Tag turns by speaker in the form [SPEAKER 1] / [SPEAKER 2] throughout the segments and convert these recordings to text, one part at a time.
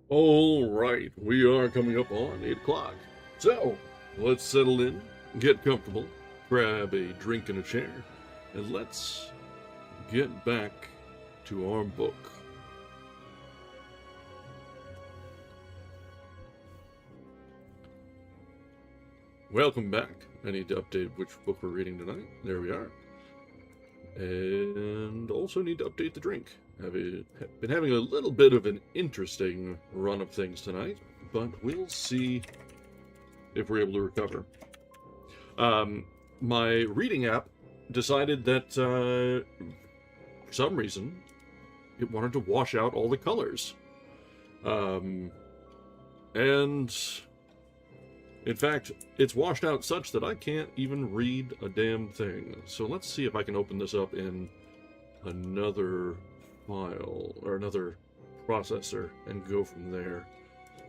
[SPEAKER 1] All right, we are coming up on 8 o'clock. So, let's settle in, get comfortable, grab a drink and a chair, and let's get back to our book. Welcome back. I need to update which book we're reading tonight. There we are. And also need to update the drink. I've been having a little bit of an interesting run of things tonight, but we'll see if we're able to recover. My reading app decided that, for some reason, it wanted to wash out all the colors. And in fact, it's washed out such that I can't even read a damn thing. So let's see if I can open this up in another file, or another processor, and go from there.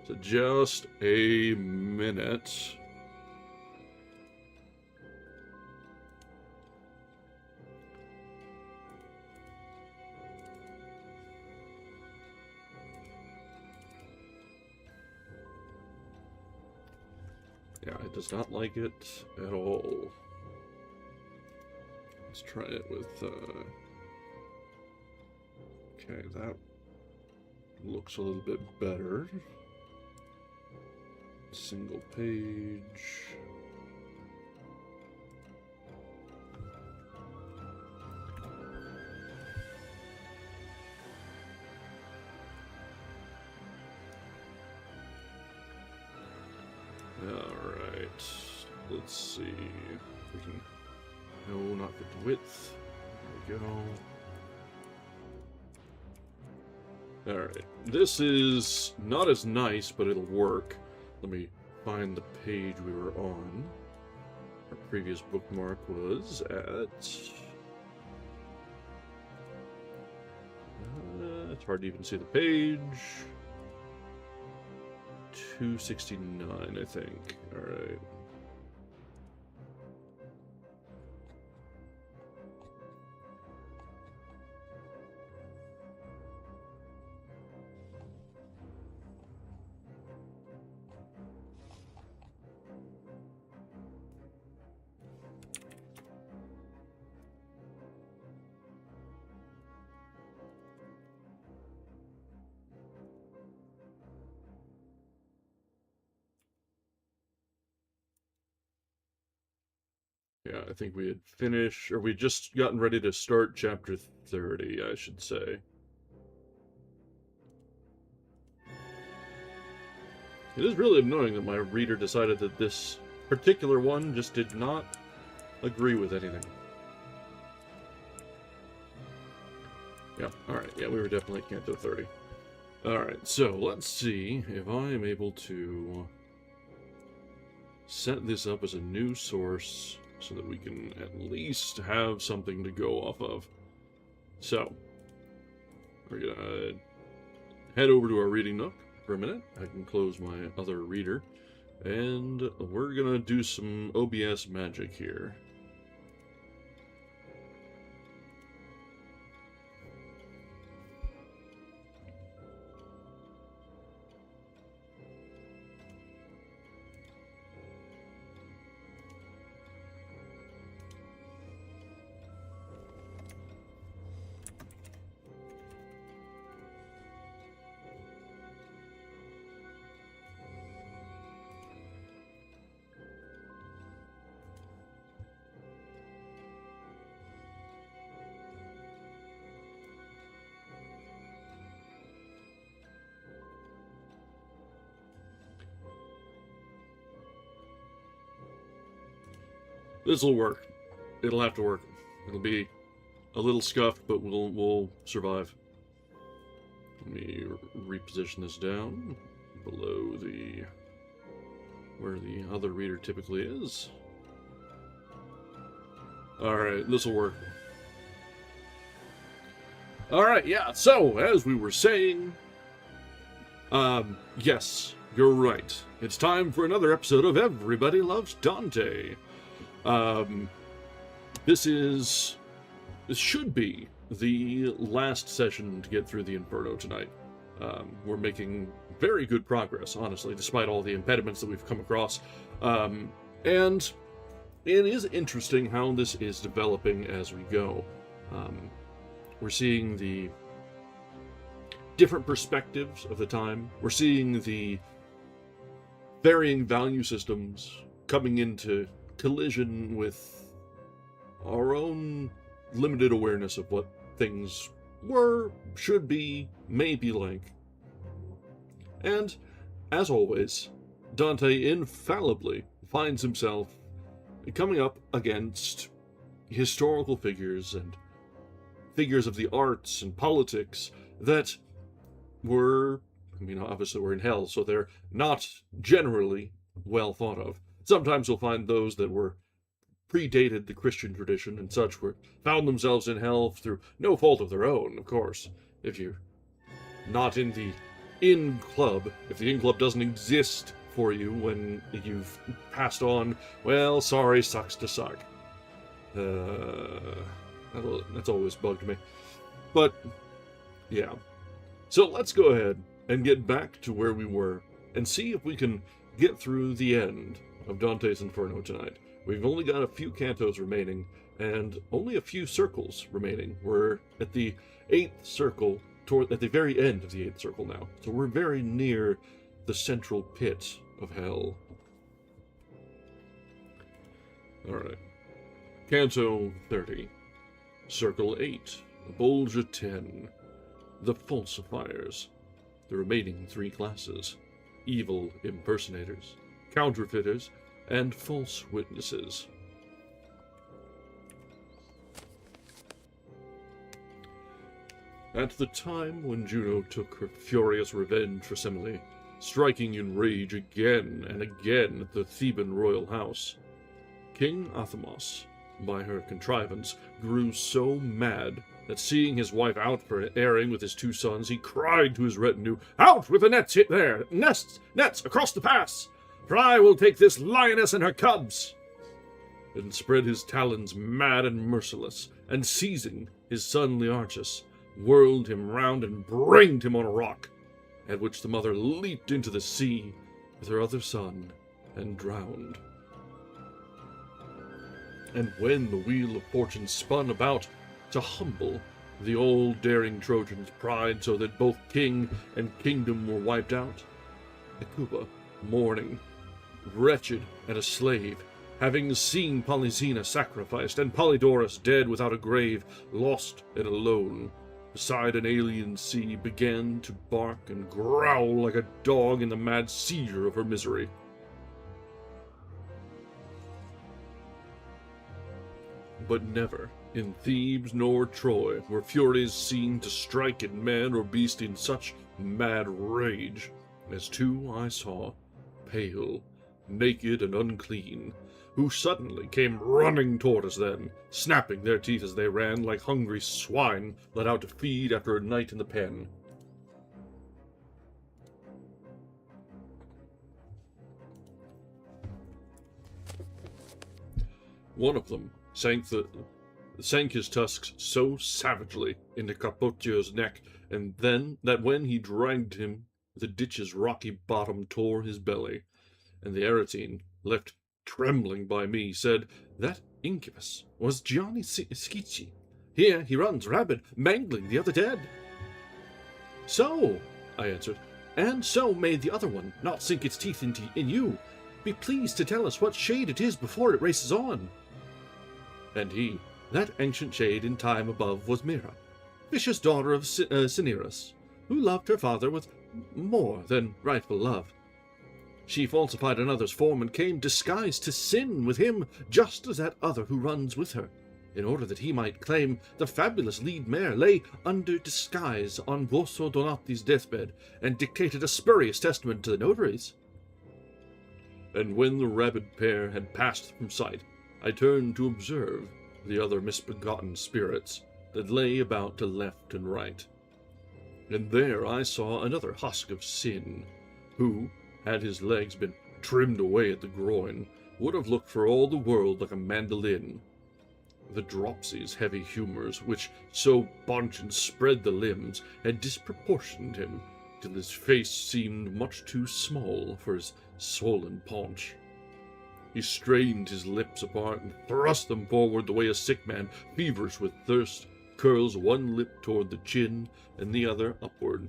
[SPEAKER 1] So just a minute. Yeah, it does not like it at all. Let's try it with, okay, that looks a little bit better. Single page. Alright, let's see if we can, no, not fit the width, there we go. Alright, this is not as nice, but it'll work. Let me find the page we were on. Our previous bookmark was at, it's hard to even see the page. 269, I think. Alright. Yeah, I think we had finished, or we'd just gotten ready to start chapter 30, I should say. It is really annoying that my reader decided that this particular one just did not agree with anything. Yeah, alright, yeah, we were definitely at Canto 30. Alright, so let's see if I am able to set this up as a new source so that we can at least have something to go off of. So, we're gonna head over to our reading nook for a minute. I can close my other reader, and we're gonna do some OBS magic here. This'll work. It'll have to work. It'll be a little scuffed, but we'll survive. Let me reposition this down below the where the other reader typically is. Alright, this'll work. Alright, yeah, so, as we were saying, yes, you're right. It's time for another episode of Everybody Loves Dante. This should be the last session to get through the Inferno tonight. We're making very good progress, honestly, despite all the impediments that we've come across. And it is interesting how this is developing as we go. We're seeing the different perspectives of the time. We're seeing the varying value systems coming into collision with our own limited awareness of what things were, should be, may be like. And, as always, Dante infallibly finds himself coming up against historical figures and figures of the arts and politics that were, obviously we're in hell, so they're not generally well thought of. Sometimes you'll find those that were predated the Christian tradition and such found themselves in hell through no fault of their own, of course. If you're not in the in club, if the in club doesn't exist for you when you've passed on, well, sorry, sucks to suck. That's always bugged me. But, yeah. So let's go ahead and get back to where we were and see if we can get through the end of Dante's Inferno tonight. We've only got a few cantos remaining, and only a few circles remaining. We're at the 8th circle, at the very end of the 8th circle now. So we're very near the central pit of hell. Alright. Canto 30. Circle 8. Bolgia 10. The Falsifiers. The remaining 3 classes. Evil Impersonators, Counterfeiters, and False Witnesses. At the time when Juno took her furious revenge for Semele, striking in rage again and again at the Theban royal house, King Athamos, by her contrivance, grew so mad that seeing his wife out for an airing with his 2 sons, he cried to his retinue, "Out with the nets there! Nets across the pass! For I will take this lioness and her cubs!" And spread his talons mad and merciless, and seizing his son Learchus, whirled him round and brained him on a rock, at which the mother leaped into the sea with her other son and drowned. And when the wheel of fortune spun about to humble the old daring Trojan's pride so that both king and kingdom were wiped out, Hecuba, mourning, wretched and a slave, having seen Polyxena sacrificed and Polydorus dead without a grave, lost and alone, beside an alien sea, began to bark and growl like a dog in the mad seizure of her misery. But never in Thebes nor Troy were Furies seen to strike at man or beast in such mad rage, as 2 I saw, pale, naked, and unclean, who suddenly came running toward us then, snapping their teeth as they ran, like hungry swine let out to feed after a night in the pen. One of them sank his tusks so savagely into Carpocchio's neck, and then that when he dragged him, the ditch's rocky bottom tore his belly, and the Aretine, left trembling by me, said, "That incubus was Gianni Schicchi. Here he runs rabid, mangling the other dead." "So," I answered, "and so may the other one not sink its teeth in you. Be pleased to tell us what shade it is before it races on." And he, "That ancient shade in time above was Mira, vicious daughter of Cinyras, who loved her father with more than rightful love. She falsified another's form and came disguised to sin with him, just as that other who runs with her, in order that he might claim the fabulous lead mare lay under disguise on Bosso Donati's deathbed, and dictated a spurious testament to the notaries." And when the rabid pair had passed from sight, I turned to observe the other misbegotten spirits that lay about to left and right. And there I saw another husk of sin, who, had his legs been trimmed away at the groin, would have looked for all the world like a mandolin. The dropsy's heavy humours, which so bunch and spread the limbs, had disproportioned him, till his face seemed much too small for his swollen paunch. He strained his lips apart and thrust them forward the way a sick man, feverish with thirst, curls one lip toward the chin and the other upward.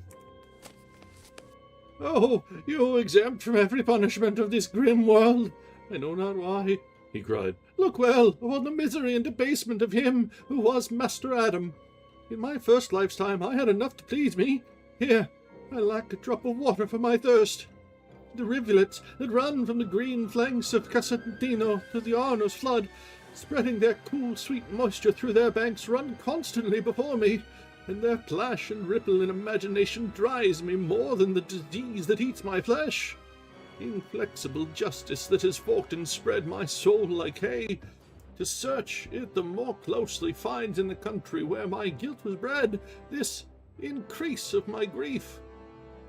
[SPEAKER 1] "Oh, you exempt from every punishment of this grim world! I know not why," he cried. "Look well upon the misery and debasement of him who was Master Adam. In my first lifetime I had enough to please me. Here, I lack a drop of water for my thirst. The rivulets that run from the green flanks of Casentino to the Arno's flood, spreading their cool, sweet moisture through their banks, run constantly before me, and their plash and ripple in imagination dries me more than the disease that eats my flesh. Inflexible justice that has forked and spread my soul like hay, to search it the more closely finds in the country where my guilt was bred this increase of my grief.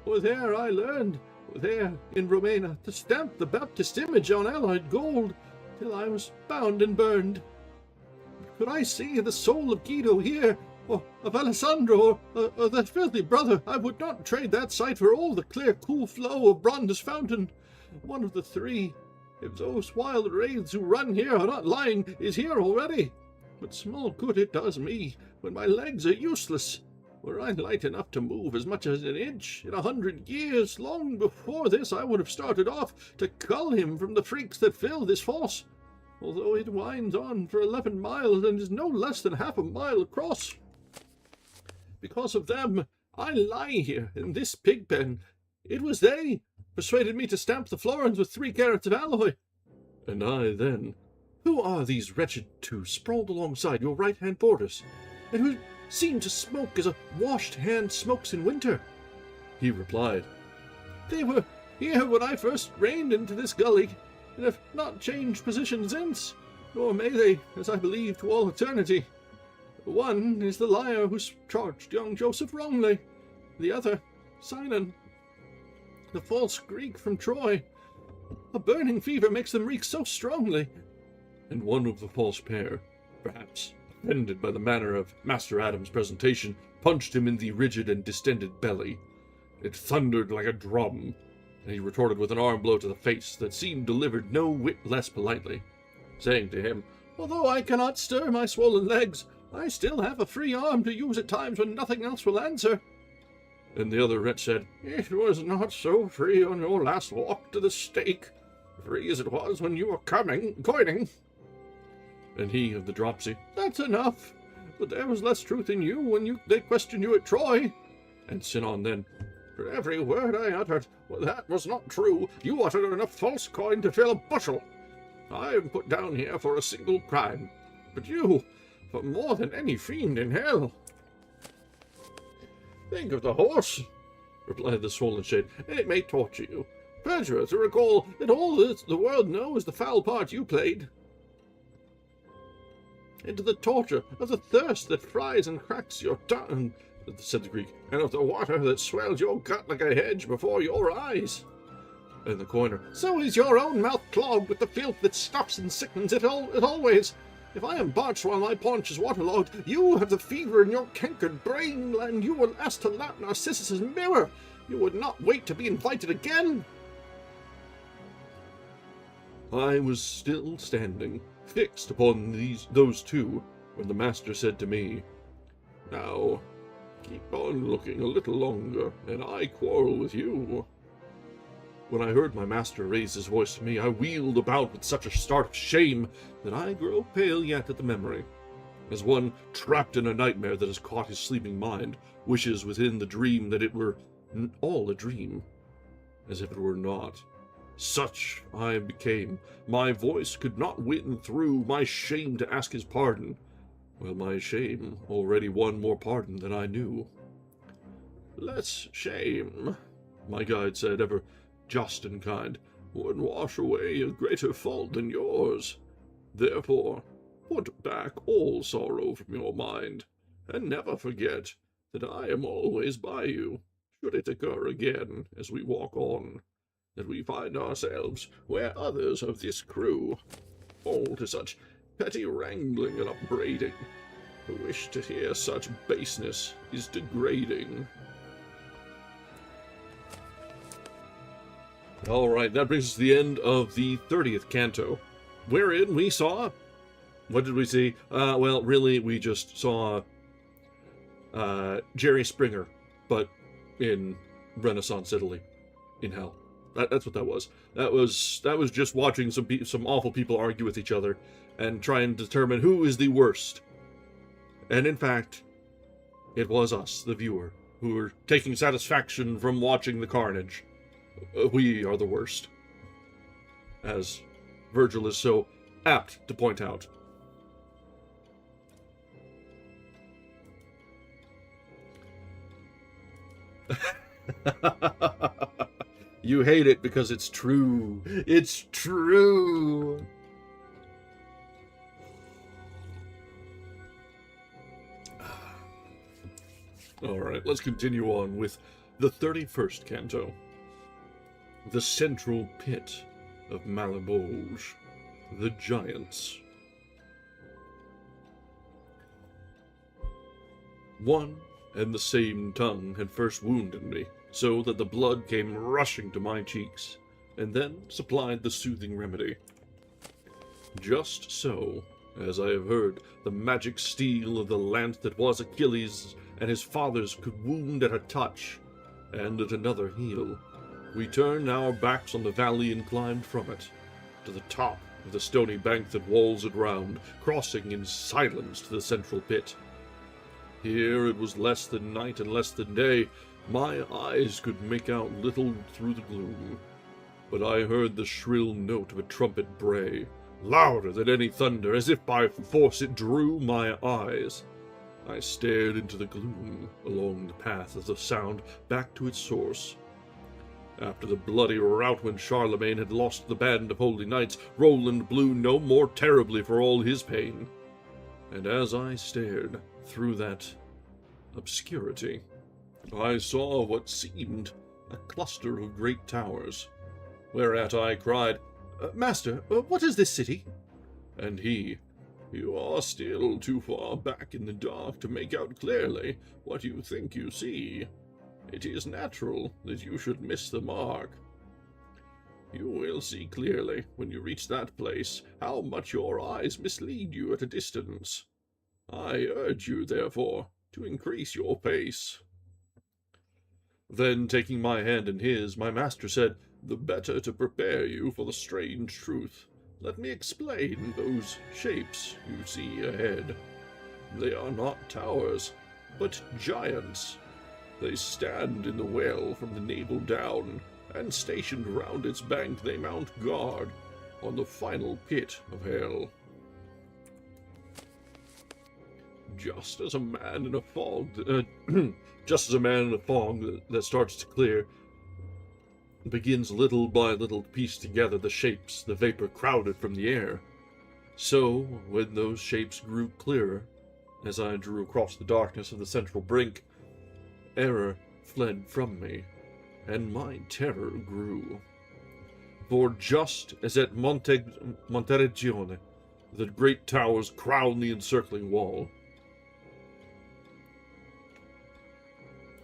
[SPEAKER 1] For there I learned, there in Romena, to stamp the Baptist image on alloyed gold, till I was bound and burned. Could I see the soul of Guido here, or of Alessandro, or that filthy brother, I would not trade that sight for all the clear, cool flow of Bronda's fountain. One of the three, if those wild wraiths who run here are not lying, is here already. But small good it does me, when my legs are useless. Were I light enough to move as much as an inch in 100 years, long before this I would have started off to cull him from the freaks that fill this fosse, although it winds on for 11 miles and is no less than half a mile across. Because of them, I lie here in this pig pen. It was they persuaded me to stamp the florins with 3 carats of alloy. And I then, who are these wretched two sprawled alongside your right-hand borders, and who seem to smoke as a washed hand smokes in winter? He replied, They were here when I first reined into this gully, and have not changed position since, nor may they, as I believe, to all eternity. One is the liar who charged young Joseph wrongly, the other, Sinon, the false Greek from Troy. A burning fever makes them reek so strongly. And one of the false pair, perhaps offended by the manner of Master Adam's presentation, punched him in the rigid and distended belly. It thundered like a drum, and he retorted with an arm blow to the face that seemed delivered no whit less politely, saying to him, Although I cannot stir my swollen legs, I still have a free arm to use at times when nothing else will answer. And the other wretch said, It was not so free on your last walk to the stake, free as it was when you were coining. And he of the dropsy, That's enough, but there was less truth in you when they questioned you at Troy. And Sinon then, For every word I uttered, well, that was not true. You uttered enough false coin to fill a bushel. I am put down here for a single crime, but you, for more than any fiend in hell. Think of the horse, replied the swollen shade, and it may torture you. Perjurer, to recall that all that the world knows the foul part you played. And to the torture of the thirst that fries and cracks your tongue, said the Greek, and of the water that swells your gut like a hedge before your eyes. And the coiner, So is your own mouth clogged with the filth that stuffs and sickens it always. If I am parched while my paunch is waterlogged, you have the fever in your cankered brain, and you were asked to lap Narcissus's mirror. You would not wait to be invited again. I was still standing, fixed upon those two, when the master said to me, Now, keep on looking a little longer, and I quarrel with you. When I heard my master raise his voice to me, I wheeled about with such a start of shame that I grow pale yet at the memory, as one trapped in a nightmare that has caught his sleeping mind, wishes within the dream that it were all a dream, as if it were not. Such I became. My voice could not win through my shame to ask his pardon, while my shame already won more pardon than I knew. Less shame, my guide said, ever just and kind, would wash away a greater fault than yours. Therefore, put back all sorrow from your mind, and never forget that I am always by you, should it occur again as we walk on, that we find ourselves where others of this crew fall to such petty wrangling and upbraiding. The wish to hear such baseness is degrading. Alright, that brings us to the end of the 30th canto, wherein we saw... What did we see? Well, really, we just saw Jerry Springer, but in Renaissance Italy, in hell. That's what that was. That was just watching some awful people argue with each other and try and determine who is the worst. And in fact, it was us, the viewer, who were taking satisfaction from watching the carnage. We are the worst, as Virgil is so apt to point out. You hate it because it's true. It's true. Alright, let's continue on with the 31st canto. The Central Pit of Malabauge. The Giants. One and the same tongue had first wounded me, so that the blood came rushing to my cheeks, and then supplied the soothing remedy. Just so, as I have heard, the magic steel of the lance that was Achilles and his fathers could wound at a touch, and at another heal, we turned our backs on the valley and climbed from it, to the top of the stony bank that walls it round, crossing in silence to the central pit. Here it was less than night and less than day. My eyes could make out little through the gloom, but I heard the shrill note of a trumpet bray, louder than any thunder, as if by force it drew my eyes. I stared into the gloom, along the path of the sound, back to its source. After the bloody rout when Charlemagne had lost the band of holy knights, Roland blew no more terribly for all his pain. And as I stared through that obscurity, I saw what seemed a cluster of great towers, whereat I cried, "Master, what is this city?" And he, "You are still too far back in the dark to make out clearly what you think you see. It is natural that you should miss the mark. You will see clearly, when you reach that place, how much your eyes mislead you at a distance. I urge you, therefore, to increase your pace." Then, taking my hand in his, my master said, "The better to prepare you for the strange truth, let me explain those shapes you see ahead. They are not towers, but giants. They stand in the well from the navel down, and stationed round its bank they mount guard on the final pit of hell. Just as a man in a fog, that starts to clear, begins little by little to piece together the shapes the vapor crowded from the air, so when those shapes grew clearer, as I drew across the darkness of the central brink, error fled from me, and my terror grew. For just as at Monteregione, the great towers crown the encircling wall,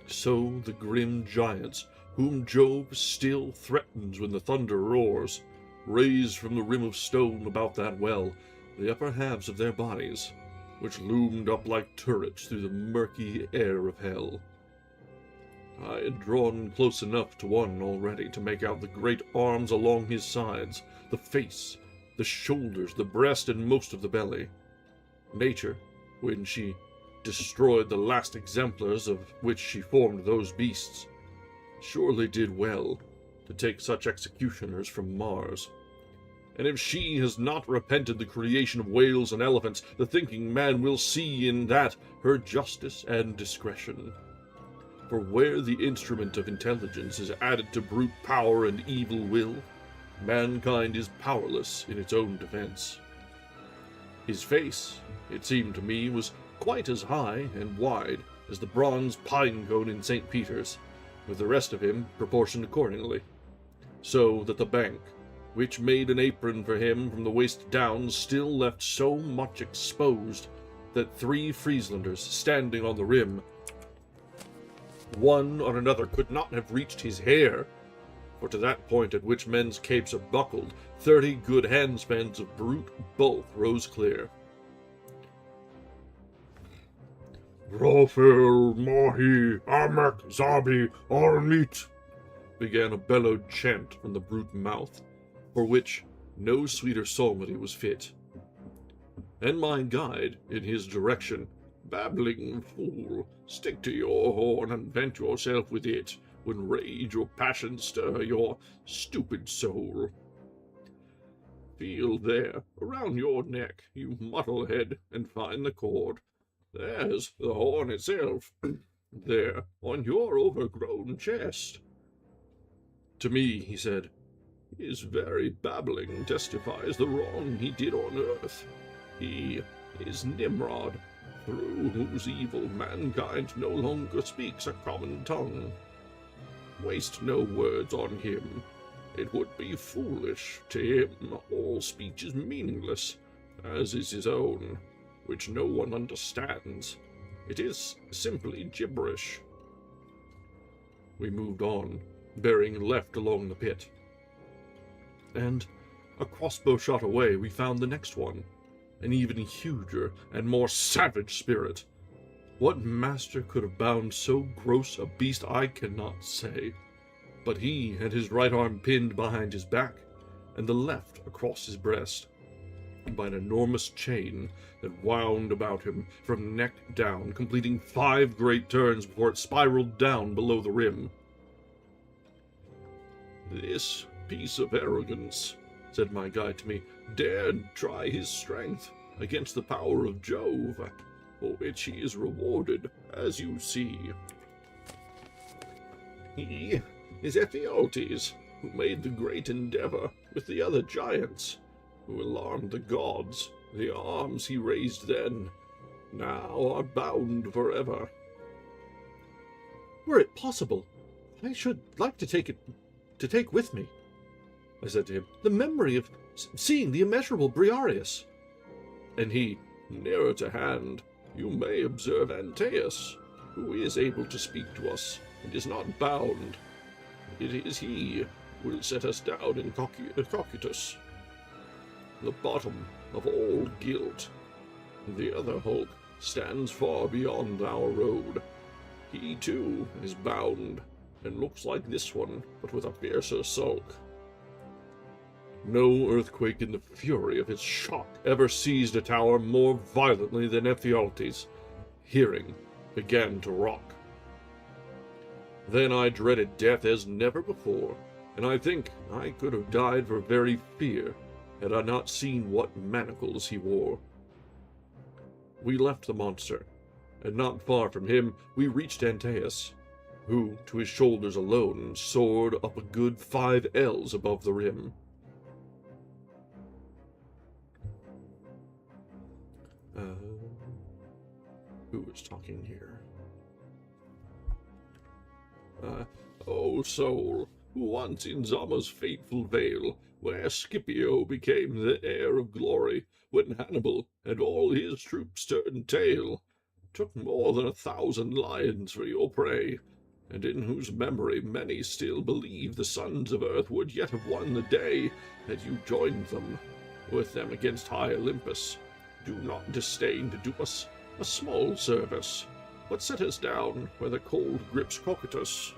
[SPEAKER 1] so the grim giants, whom Jove still threatens when the thunder roars, raised from the rim of stone about that well the upper halves of their bodies, which loomed up like turrets through the murky air of hell. I had drawn close enough to one already to make out the great arms along his sides, the face, the shoulders, the breast, and most of the belly. Nature, when she destroyed the last exemplars of which she formed those beasts, surely did well to take such executioners from Mars. And if she has not repented the creation of whales and elephants, the thinking man will see in that her justice and discretion. For where the instrument of intelligence is added to brute power and evil will, mankind is powerless in its own defense. His face, it seemed to me, was quite as high and wide as the bronze pine cone in St. Peter's, with the rest of him proportioned accordingly, so that the bank, which made an apron for him from the waist down, still left so much exposed that 3 Frieslanders standing on the rim, one on another, could not have reached his hair, for to that point at which men's capes are buckled, 30 good handspans of brute bulk rose clear. "Rofil, Mahi, Amek, Zabi, Armit," began a bellowed chant from the brute mouth, for which no sweeter psalmody was fit. And my guide, in his direction, "Babbling fool, stick to your horn and vent yourself with it, when rage or passion stir your stupid soul. Feel there, around your neck, you muddlehead, and find the cord. There's the horn itself, there, on your overgrown chest." To me, he said, "His very babbling testifies the wrong he did on earth. He is Nimrod, through whose evil mankind no longer speaks a common tongue. Waste no words on him. It would be foolish. To him all speech is meaningless, as is his own, which no one understands. It is simply gibberish." We moved on, bearing left along the pit. And a crossbow shot away we found the next one, an even huger and more savage spirit. What master could have bound so gross a beast I cannot say, but he had his right arm pinned behind his back, and the left across his breast, by an enormous chain that wound about him from neck down, completing 5 great turns before it spiraled down below the rim. "This piece of arrogance," said my guide to me, "dared try his strength against the power of Jove, for which he is rewarded, as you see. He is Ephialtes, who made the great endeavor with the other giants, who alarmed the gods. The arms he raised then now are bound forever." "Were it possible, I should like to take with me," I said to him, "the memory of seeing the immeasurable Briareus." And he, "Nearer to hand, you may observe Antaeus, who is able to speak to us, and is not bound. It is he who will set us down in Cocytus, the bottom of all guilt. The other hulk stands far beyond our road. He, too, is bound, and looks like this one, but with a fiercer sulk." No earthquake in the fury of its shock ever seized a tower more violently than Ephialtes. Hearing began to rock. Then I dreaded death as never before, and I think I could have died for very fear had I not seen what manacles he wore. We left the monster, and not far from him we reached Antaeus, who, to his shoulders alone, soared up a good 5 ells above the rim. Who is talking here? "O soul, who once in Zama's fateful vale, where Scipio became the heir of glory, when Hannibal and all his troops turned tail, took more than 1,000 lions for your prey, and in whose memory many still believe the sons of earth would yet have won the day had you joined them, with them against high Olympus, do not disdain to do us a small service, but set us down where the cold grips Cocytus.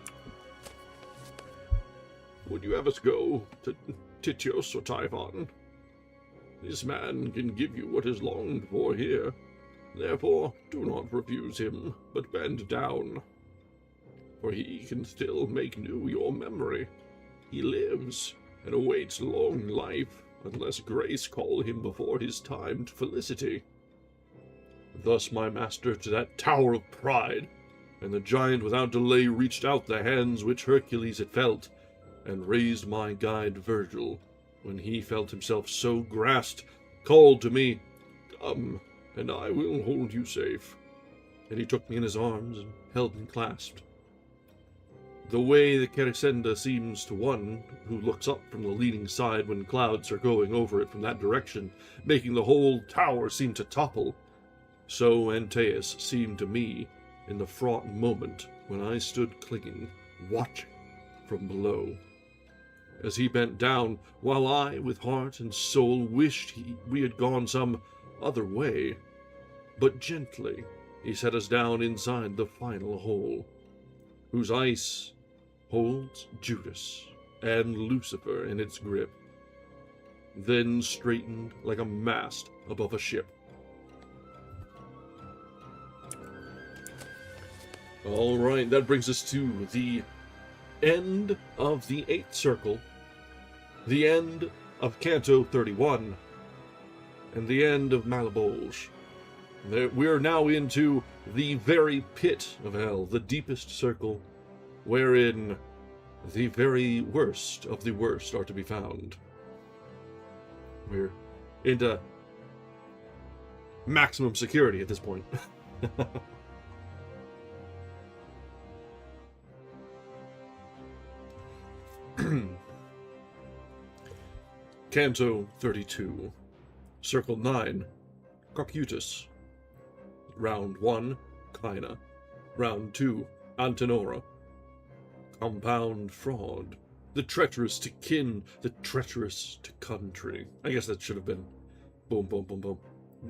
[SPEAKER 1] Would you have us go to Tityos or Typhon? This man can give you what is longed for here. Therefore, do not refuse him, but bend down. For he can still make new your memory. He lives, and awaits long life, unless grace call him before his time to felicity." Thus my master to that tower of pride, and the giant without delay reached out the hands which Hercules had felt, and raised my guide Virgil, when he felt himself so grasped, called to me, "Come, and I will hold you safe." And he took me in his arms and held me clasped. The way the Ceresenda seems to one who looks up from the leaning side when clouds are going over it from that direction, making the whole tower seem to topple, so Antaeus seemed to me in the fraught moment when I stood clinging, watching from below. as he bent down, while I, with heart and soul, wished we had gone some other way. But gently he set us down inside the final hole, whose ice holds Judas and Lucifer in its grip, then straightened like a mast above a ship. All right, that brings us to the end of the 8th circle, the end of Canto 31, and the end of Malabauge. We're now into the very pit of hell, the deepest circle, wherein the very worst of the worst are to be found. We're into maximum security at this point. Canto 32, Circle 9, Cocytus. Round 1, China. Round 2, Antenora. Compound fraud. The treacherous to kin, the treacherous to country. I guess that should have been boom, boom, boom, boom.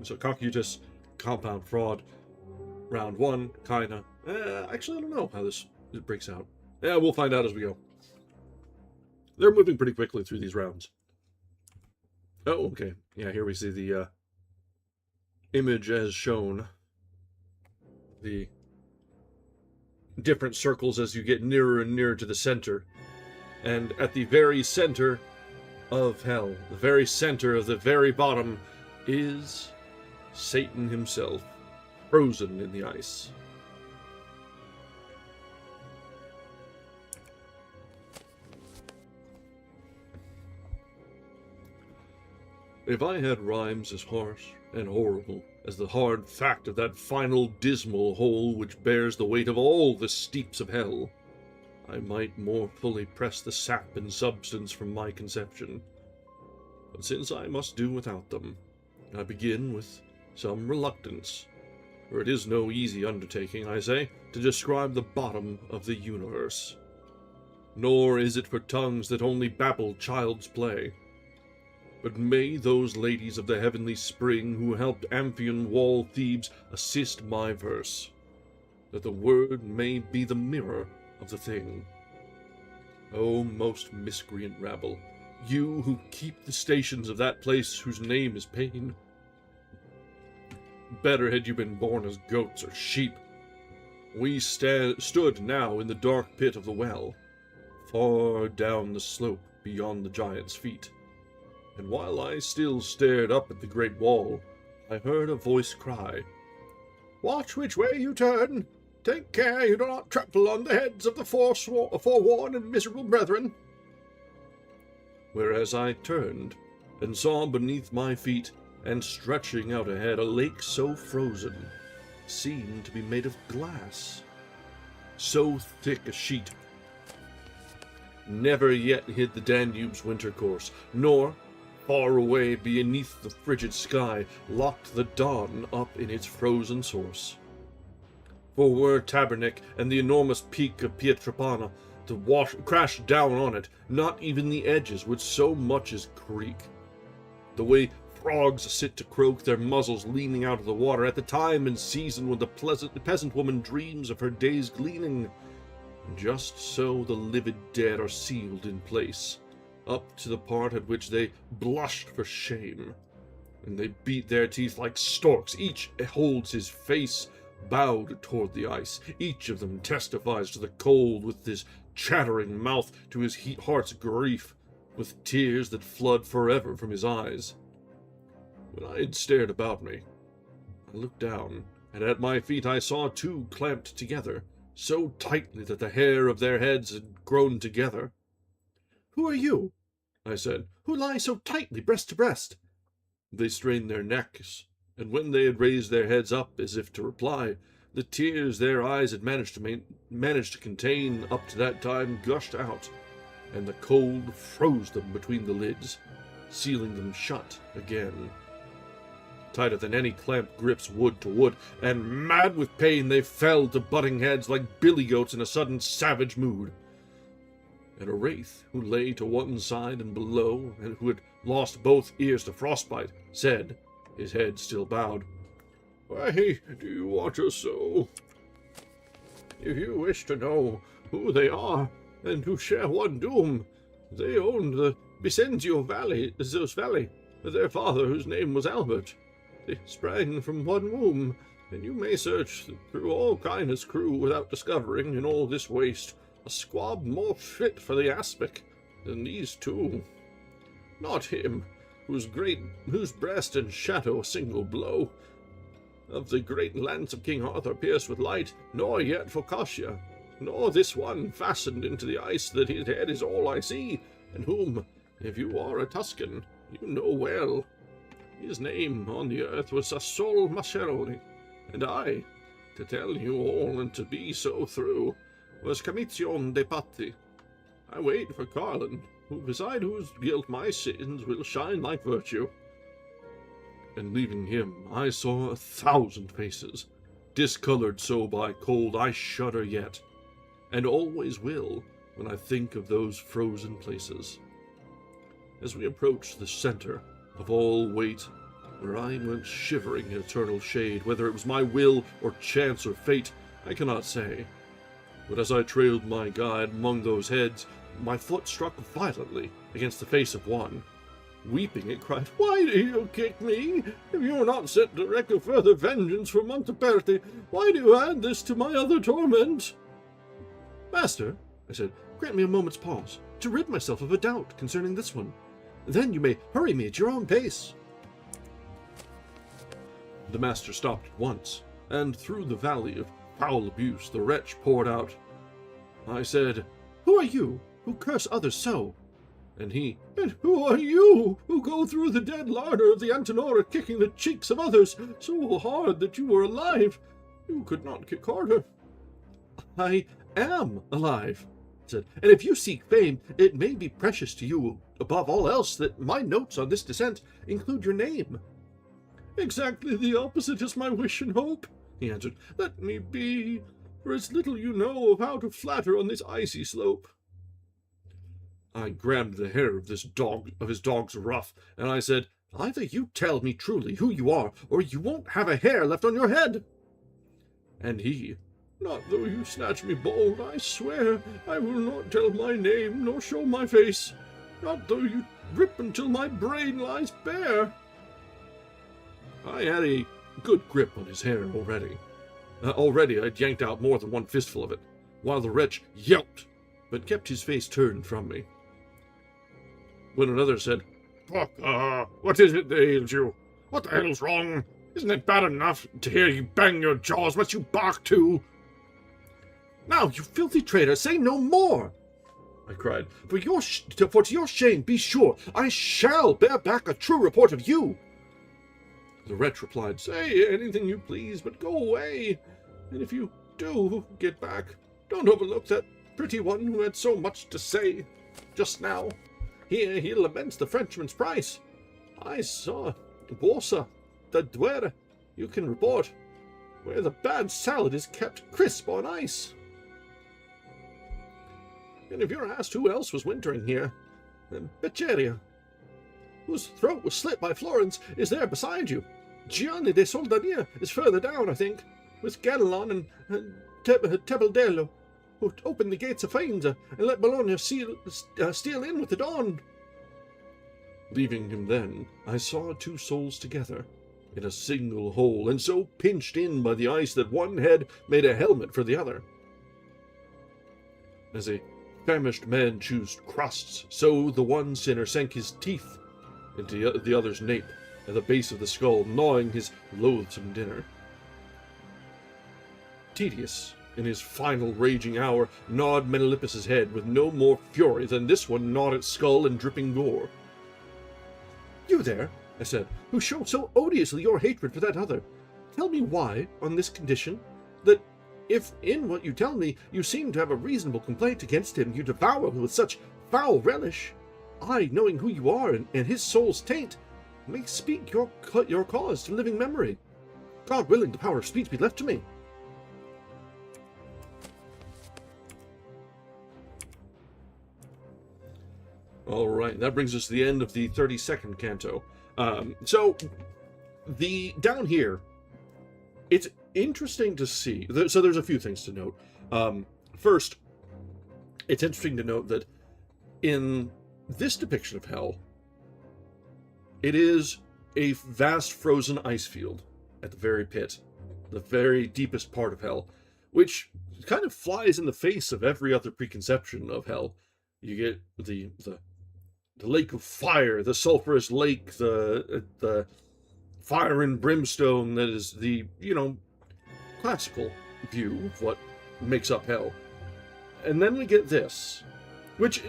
[SPEAKER 1] So Cocytus, compound fraud. Round 1, China. Actually, I don't know how this breaks out. Yeah, we'll find out as we go. They're moving pretty quickly through these rounds. Oh, okay. Yeah, here we see the image as shown. The different circles as you get nearer and nearer to the center. And at the very center of hell, the very center of the very bottom, is Satan himself, frozen in the ice. If I had rhymes as harsh and horrible as the hard fact of that final dismal hole which bears the weight of all the steeps of hell, I might more fully press the sap and substance from my conception. But since I must do without them, I begin with some reluctance, for it is no easy undertaking, I say, to describe the bottom of the universe. Nor is it for tongues that only babble child's play. But may those ladies of the heavenly spring who helped Amphion wall Thebes assist my verse, that the word may be the mirror of the thing. O most miscreant rabble, you who keep the stations of that place whose name is pain, better had you been born as goats or sheep. We stood now in the dark pit of the well, far down the slope beyond the giant's feet. And while I still stared up at the great wall, I heard a voice cry, "Watch which way you turn! Take care you do not trample on the heads of the forewarned and miserable brethren!" Whereas I turned, and saw beneath my feet, and stretching out ahead, a lake so frozen, seemed to be made of glass. So thick a sheet never yet hid the Danube's winter course, nor far away beneath the frigid sky locked the dawn up in its frozen source. For were Tabernac and the enormous peak of Pietrapana to crash down on it, not even the edges would so much as creak. The way frogs sit to croak, their muzzles leaning out of the water, at the time and season when the peasant woman dreams of her day's gleaning, just so the livid dead are sealed in place, up to the part at which they blushed for shame, and they beat their teeth like storks. Each holds his face bowed toward the ice. Each of them testifies to the cold with his chattering mouth, to his heart's grief, with tears that flood forever from his eyes. When I had stared about me, I looked down, and at my feet I saw two clamped together, so tightly that the hair of their heads had grown together. "Who are you?" I said, "who lie so tightly breast to breast?" They strained their necks, and when they had raised their heads up as if to reply, the tears their eyes had managed to contain up to that time gushed out, and the cold froze them between the lids, sealing them shut again. Tighter than any clamp grips wood to wood, and mad with pain they fell to butting heads like billy goats in a sudden savage mood. and a wraith who lay to one side and below, and who had lost both ears to frostbite, said, his head still bowed, "Why do you watch us so? If you wish to know who they are, and who share one doom, they owned the Vicenzio Valley, Zeus Valley, their father, whose name was Albert. They sprang from one womb, and you may search through all kindness crew without discovering, in all this waste, a squab more fit for the aspic than these two. Not him, whose breast and shadow a single blow of the great lance of King Arthur pierced with light, nor yet Focaccia, nor this one fastened into the ice that his head is all I see, and whom, if you are a Tuscan, you know well. His name on the earth was Sassol Mascheroni, and I, to tell you all and to be so through, was Commizione de Patti. I wait for Carlin, who beside whose guilt my sins will shine like virtue." And leaving him, I saw 1,000 faces, discolored so by cold I shudder yet, and always will when I think of those frozen places. As we approached the center of all weight, where I went shivering in eternal shade, whether it was my will or chance or fate, I cannot say. But as I trailed my guide among those heads, my foot struck violently against the face of one. Weeping, it cried, "Why do you kick me? If you are not sent to wreak a further vengeance for Monteperti, why do you add this to my other torment?" "Master," I said, "grant me a moment's pause, to rid myself of a doubt concerning this one. Then you may hurry me at your own pace." The master stopped at once, and through the valley of foul abuse the wretch poured out. I said, "Who are you, who curse others so?" And he, "And who are you, who go through the dead larder of the Antenora kicking the cheeks of others so hard that you were alive? You could not kick harder." "I am alive," I said, "and if you seek fame, it may be precious to you, above all else, that my notes on this descent include your name." "Exactly the opposite is my wish and hope," he answered. "Let me be, for it's little you know of how to flatter on this icy slope." I grabbed the hair of his dog's ruff, and I said, "Either you tell me truly who you are, or you won't have a hair left on your head." And he, "Not though you snatch me bold, I swear I will not tell my name, nor show my face, not though you rip until my brain lies bare." I had a good grip on his hair already. Already I'd yanked out more than one fistful of it, while the wretch yelped, but kept his face turned from me. When another said, "Puck, what is it that ails you? What the hell's wrong? Isn't it bad enough to hear you bang your jaws? Must you bark too?" "Now, you filthy traitor, say no more!" I cried. For to your shame, be sure, I shall bear back a true report of you." The wretch replied, "Say anything you please, but go away. And if you do get back, don't overlook that pretty one who had so much to say just now. He laments the Frenchman's price. I saw Borsa, the Duere, you can report, where the bad salad is kept crisp on ice. And if you're asked who else was wintering here, then Becceria, whose throat was slit by Florence, is there beside you. Gianni de Soldania is further down, I think, with Ganelon and Tebeldello, who opened the gates of Faenza and let Bologna steal in with the dawn." Leaving him then, I saw two souls together, in a single hole, and so pinched in by the ice that one head made a helmet for the other. As a famished man chews crusts, so the one sinner sank his teeth into the other's nape at the base of the skull, gnawing his loathsome dinner. Tedious, in his final raging hour, gnawed Menalippus's head with no more fury than this one gnawed its skull and dripping gore. "You there," I said, "who show so odiously your hatred for that other, tell me why, on this condition, that if in what you tell me you seem to have a reasonable complaint against him, you devour him with such foul relish, I, knowing who you are and his soul's taint, may speak your cause to living memory. God willing, the power of speech be left to me." All right, that brings us to the end of the 32nd canto. So, down here, it's interesting to see. So there's a few things to note. First, it's interesting to note that in this depiction of hell, it is a vast frozen ice field at the very pit, the very deepest part of hell, which kind of flies in the face of every other preconception of hell. You get the lake of fire, the sulphurous lake, the fire and brimstone that is the, classical view of what makes up hell. And then we get this, which,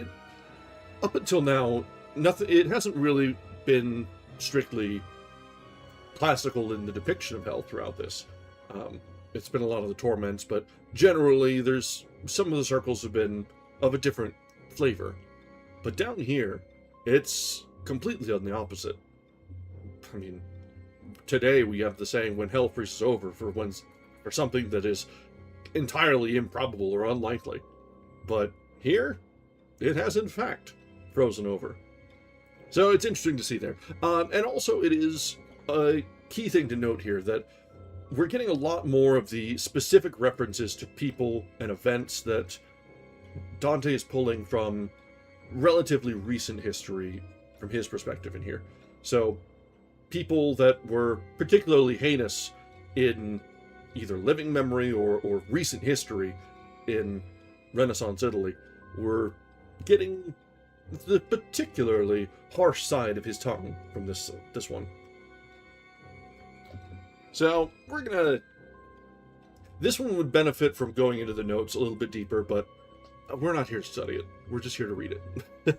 [SPEAKER 1] up until now, it hasn't really been strictly classical in the depiction of hell throughout this. It's been a lot of the torments, but generally there's some of the circles have been of a different flavor. But down here, it's completely on the opposite. I mean, today we have the saying, when hell freezes over, for something that is entirely improbable or unlikely. But here, it has in fact frozen over. So it's interesting to see there. And also it is a key thing to note here that we're getting a lot more of the specific references to people and events that Dante is pulling from relatively recent history from his perspective in here. So people that were particularly heinous in either living memory or recent history in Renaissance Italy were getting the particularly harsh side of his tongue from this one. So this one would benefit from going into the notes a little bit deeper, but we're not here to study it. We're just here to read it.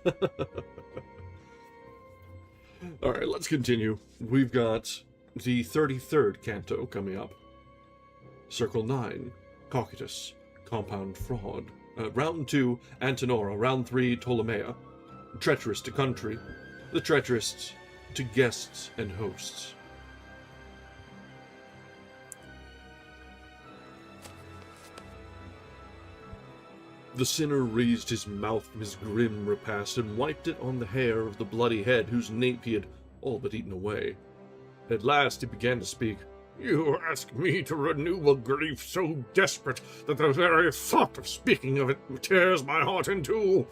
[SPEAKER 1] All right, let's continue. We've got the 33rd canto coming up. Circle 9, Cocytus, Compound Fraud. Round 2, Antenora. Round 3, Ptolemaea. Treacherous to country. The treacherous to guests and hosts. The sinner raised his mouth from his grim repast and wiped it on the hair of the bloody head whose nape he had all but eaten away. At last he began to speak. "You ask me to renew a grief so desperate that the very thought of speaking of it tears my heart in two.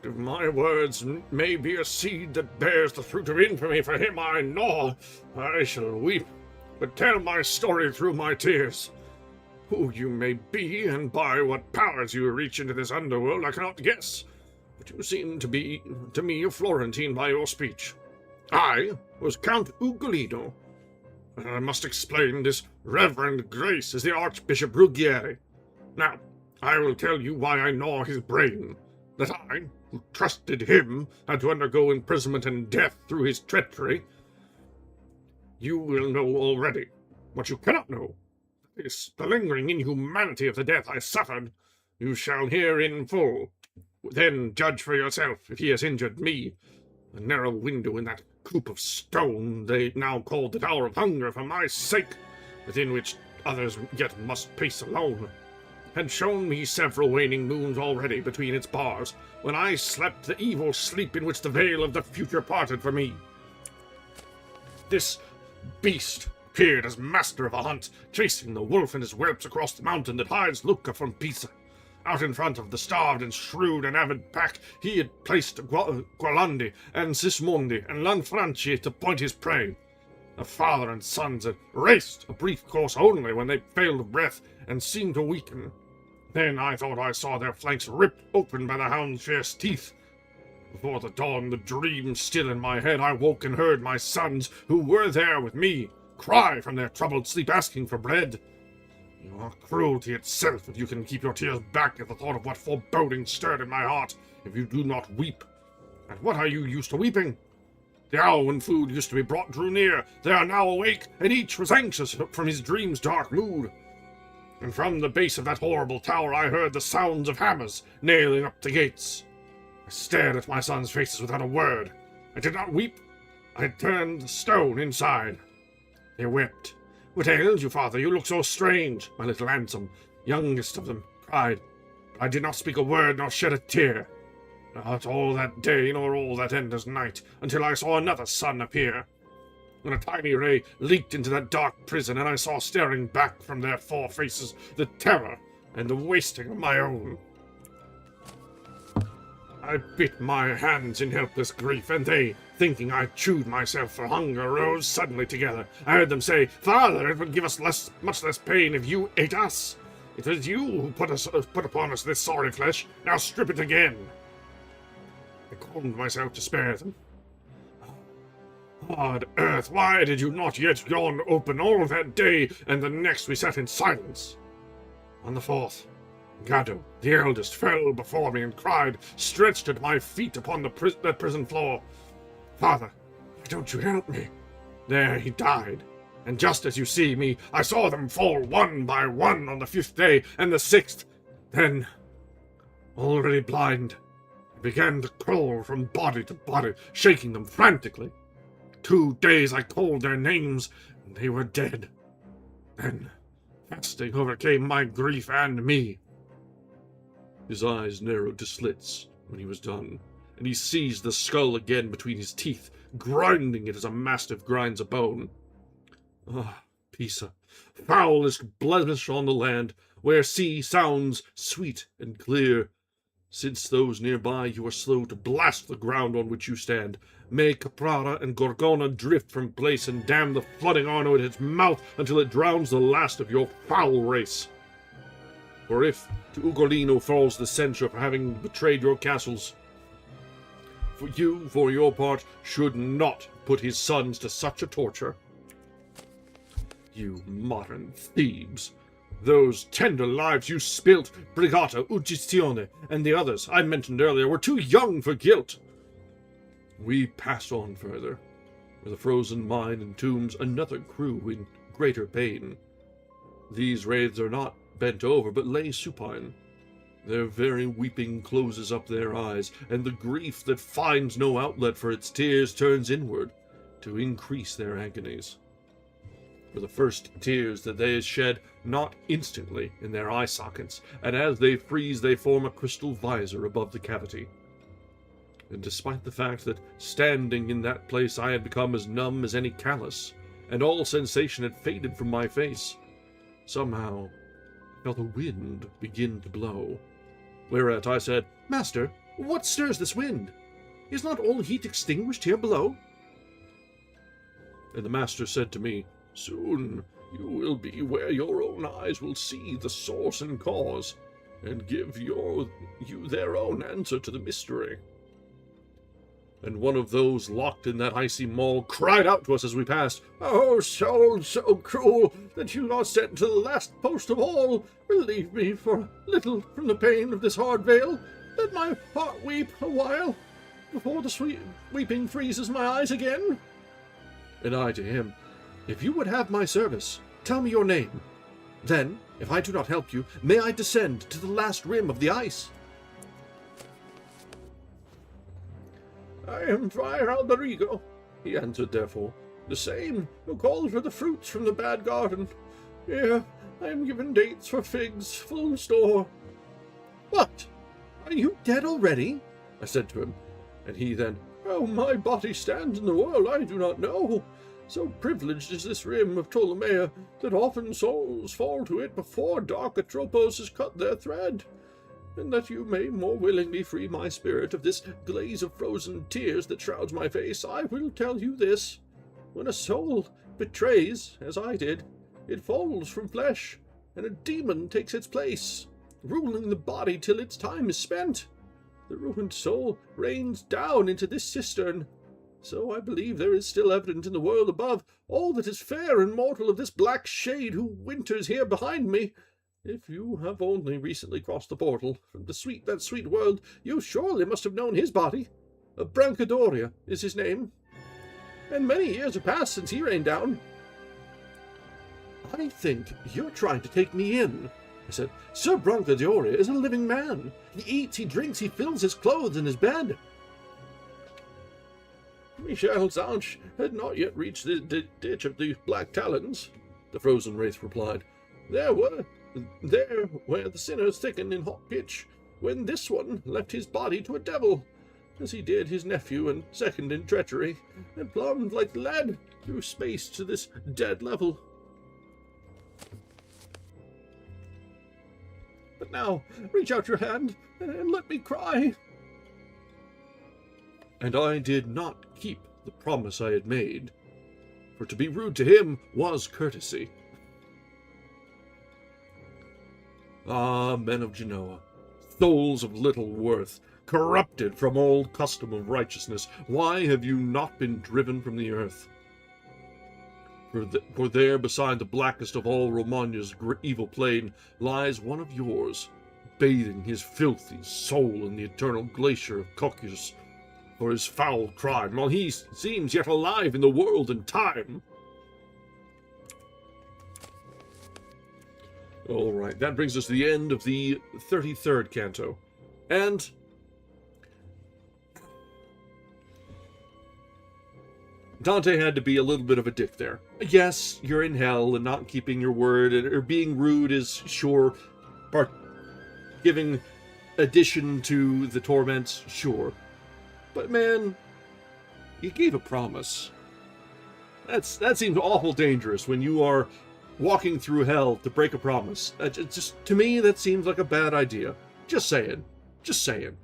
[SPEAKER 1] If my words may be a seed that bears the fruit of infamy for him I gnaw, I shall weep, but tell my story through my tears. Who you may be, and by what powers you reach into this underworld, I cannot guess, but you seem to be, to me, a Florentine by your speech. I was Count Ugolino, and I must explain this reverend grace as the Archbishop Alighieri. Now, I will tell you why I gnaw his brain, that I, who trusted him, had to undergo imprisonment and death through his treachery. You will know already what you cannot know. The lingering inhumanity of the death I suffered, you shall hear in full. Then judge for yourself if he has injured me. The narrow window in that coop of stone they now call the Tower of Hunger for my sake, within which others yet must pace alone, had shown me several waning moons already between its bars, when I slept the evil sleep in which the veil of the future parted for me. This beast appeared as master of a hunt, chasing the wolf and his whelps across the mountain that hides Lucca from Pisa. Out in front of the starved and shrewd and avid pack, he had placed Gualandi and Sismondi and Lanfranchi to point his prey. The father and sons had raced a brief course only when they failed of breath and seemed to weaken. Then I thought I saw their flanks ripped open by the hound's fierce teeth. Before the dawn, the dream still in my head, I woke and heard my sons, who were there with me, cry from their troubled sleep, asking for bread. You are cruelty itself if you can keep your tears back at the thought of what foreboding stirred in my heart, if you do not weep. And what are you used to weeping? The hour when food used to be brought drew near. They are now awake, and each was anxious from his dream's dark mood. And from the base of that horrible tower I heard the sounds of hammers nailing up the gates. I stared at my sons' faces without a word. I did not weep. I turned the stone inside. They wept. "What ails you, father? You look so strange," my little Anselm, youngest of them, cried. But I did not speak a word nor shed a tear.
[SPEAKER 2] Not all that day, nor all that endless night, until I saw another sun appear. When a tiny ray leaked into that dark prison, and I saw staring back from their four faces the terror and the wasting of my own. I bit my hands in helpless grief, and they, thinking I chewed myself for hunger, rose suddenly together. I heard them say, "Father, it would give us much less pain if you ate us. It was you who put upon us this sorry flesh. Now strip it again." I calmed myself to spare them. Hard earth, why did you not yet yawn open? All that day and the next we sat in silence. On the fourth, Gado, the eldest, fell before me and cried, stretched at my feet upon that prison floor, "Father, why don't you help me?" There he died, and just as you see me, I saw them fall one by one on the 5th day and the 6th. Then, already blind, I began to crawl from body to body, shaking them frantically. 2 days I called their names, and they were dead. Then fasting overcame my grief and me.
[SPEAKER 1] His eyes narrowed to slits when he was done, and he seized the skull again between his teeth, grinding it as a mastiff grinds a bone. Ah, Pisa, foulest blemish on the land, where sea sounds sweet and clear. Since those nearby you are slow to blast the ground on which you stand, may Caprara and Gorgona drift from place and damn the flooding Arno at its mouth until it drowns the last of your foul race. For if to Ugolino falls the censure for having betrayed your castles, for you, for your part, should not put his sons to such a torture. You modern thieves! Those tender lives you spilt, Brigata, Uggestione, and the others I mentioned earlier, were too young for guilt. We pass on further, where the frozen mine entombs another crew in greater pain. These wraiths are not bent over, but lay supine. Their very weeping closes up their eyes, and the grief that finds no outlet for its tears turns inward, to increase their agonies. For the first tears that they shed not instantly in their eye sockets, and as they freeze they form a crystal visor above the cavity. And despite the fact that standing in that place I had become as numb as any callus, and all sensation had faded from my face, somehow I felt a wind begin to blow. Whereat I said, "Master, what stirs this wind? Is not all heat extinguished here below?" And the master said to me, "Soon you will be where your own eyes will see the source and cause, and give you their own answer to the mystery." And one of those locked in that icy maw cried out to us as we passed, "O soul so cruel that you are sent to the last post of all, relieve me for a little from the pain of this hard veil. Let my heart weep a while, before the sweet weeping freezes my eyes again." And I to him, "If you would have my service, tell me your name. Then, if I do not help you, may I descend to the last rim of the ice." "I am Friar Alberigo," he answered therefore, "the same who called for the fruits from the bad garden. Here I am given dates for figs, full store." "What? Are you dead already?" I said to him, and he then, "How my body stands in the world I do not know. So privileged is this rim of Ptolemaea that often souls fall to it before dark Atropos has cut their thread. And that you may more willingly free my spirit of this glaze of frozen tears that shrouds my face, I will tell you this. When a soul betrays, as I did, it falls from flesh, and a demon takes its place, ruling the body till its time is spent. The ruined soul rains down into this cistern. So I believe there is still evident in the world above all that is fair and mortal of this black shade who winters here behind me. If you have only recently crossed the portal from that sweet world, you surely must have known his body. Brancadoria is his name, and many years have passed since he rained down." "I think you're trying to take me in," I said. "Sir Brancadoria is a living man. He eats, he drinks, he fills his clothes in his bed." "Michel Zanche had not yet reached the ditch of the Black Talons," the frozen wraith replied. There where the sinners thicken in hot pitch, when this one left his body to a devil, as he did his nephew and second in treachery, and plumbed like the lad through space to this dead level. But now, reach out your hand and let me cry. And I did not keep the promise I had made, for to be rude to him was courtesy. Ah, men of Genoa, souls of little worth, corrupted from all custom of righteousness, why have you not been driven from the earth? For there, beside the blackest of all Romagna's evil plain, lies one of yours, bathing his filthy soul in the eternal glacier of Cocytus for his foul crime, while he seems yet alive in the world and time. All right, that brings us to the end of the 33rd canto. And Dante had to be a little bit of a dick there. Yes, you're in hell, and not keeping your word, or being rude is, sure, giving addition to the torments, sure. But man, you gave a promise. That seems awful dangerous when you are walking through hell to break a promise. Just to me, that seems like a bad idea. Just saying. Just saying.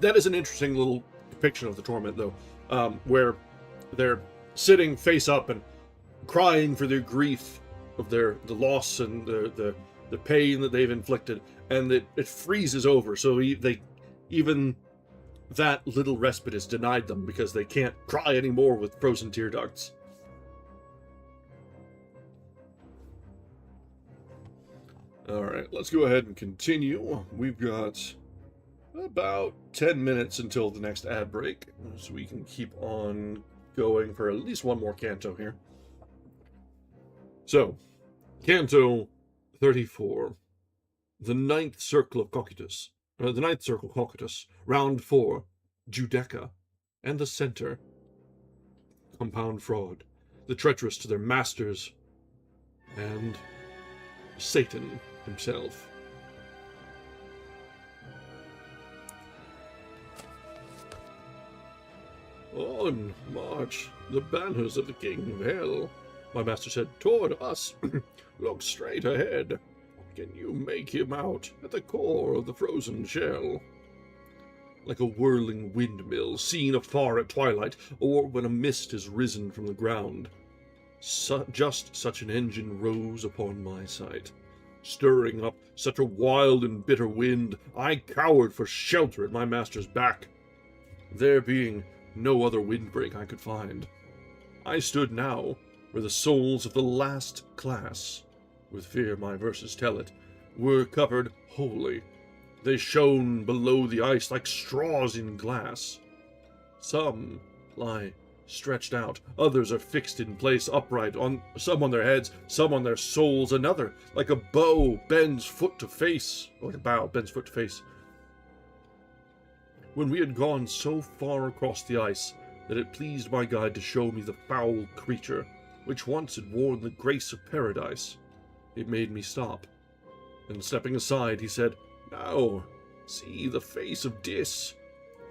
[SPEAKER 1] That is an interesting little depiction of the torment, though, where they're sitting face up and crying for their grief of the loss and the pain that they've inflicted, and it freezes over. So even that little respite is denied them because they can't cry anymore with frozen tear ducts. All right, let's go ahead and continue. We've got about 10 minutes until the next ad break, so we can keep on going for at least one more canto here. So, Canto 34, the ninth circle Cocytus, round 4, Giudecca, and the center, compound fraud, the treacherous to their masters, and Satan himself. On march the banners of the king of hell, my master said, toward us. Look straight ahead. Can you make him out at the core of the frozen shell? Like a whirling windmill seen afar at twilight, or when a mist has risen from the ground. Just such an engine rose upon my sight, stirring up such a wild and bitter wind, I cowered for shelter at my master's back. There being no other windbreak I could find, I stood now where the souls of the last class, with fear my verses tell it, were covered wholly. They shone below the ice like straws in glass. Some lie stretched out, others are fixed in place upright, some on their heads, some on their souls, another, like a bow, bends foot to face, like a bow bends foot to face. When we had gone so far across the ice that it pleased my guide to show me the foul creature, which once had worn the grace of paradise, it made me stop, and stepping aside, he said, Now, see the face of Dis.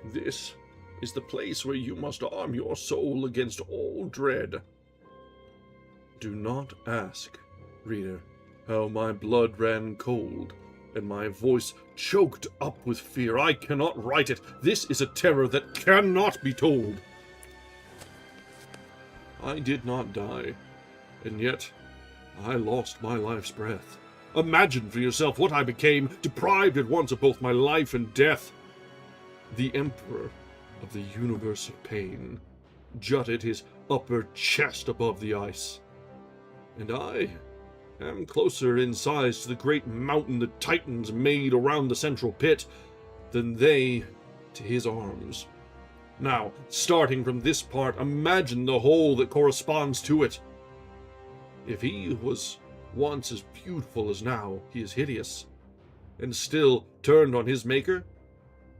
[SPEAKER 1] This is the place where you must arm your soul against all dread. Do not ask, reader, how my blood ran cold, and my voice choked up with fear. I cannot write it. This is a terror that cannot be told. I did not die, and yet I lost my life's breath. Imagine for yourself what I became, deprived at once of both my life and death. The emperor of the universe of pain jutted his upper chest above the ice, and I am closer in size to the great mountain the Titans made around the central pit than they to his arms. Now, starting from this part, imagine the whole that corresponds to it. If he was once as beautiful as now he is hideous, and still turned on his maker,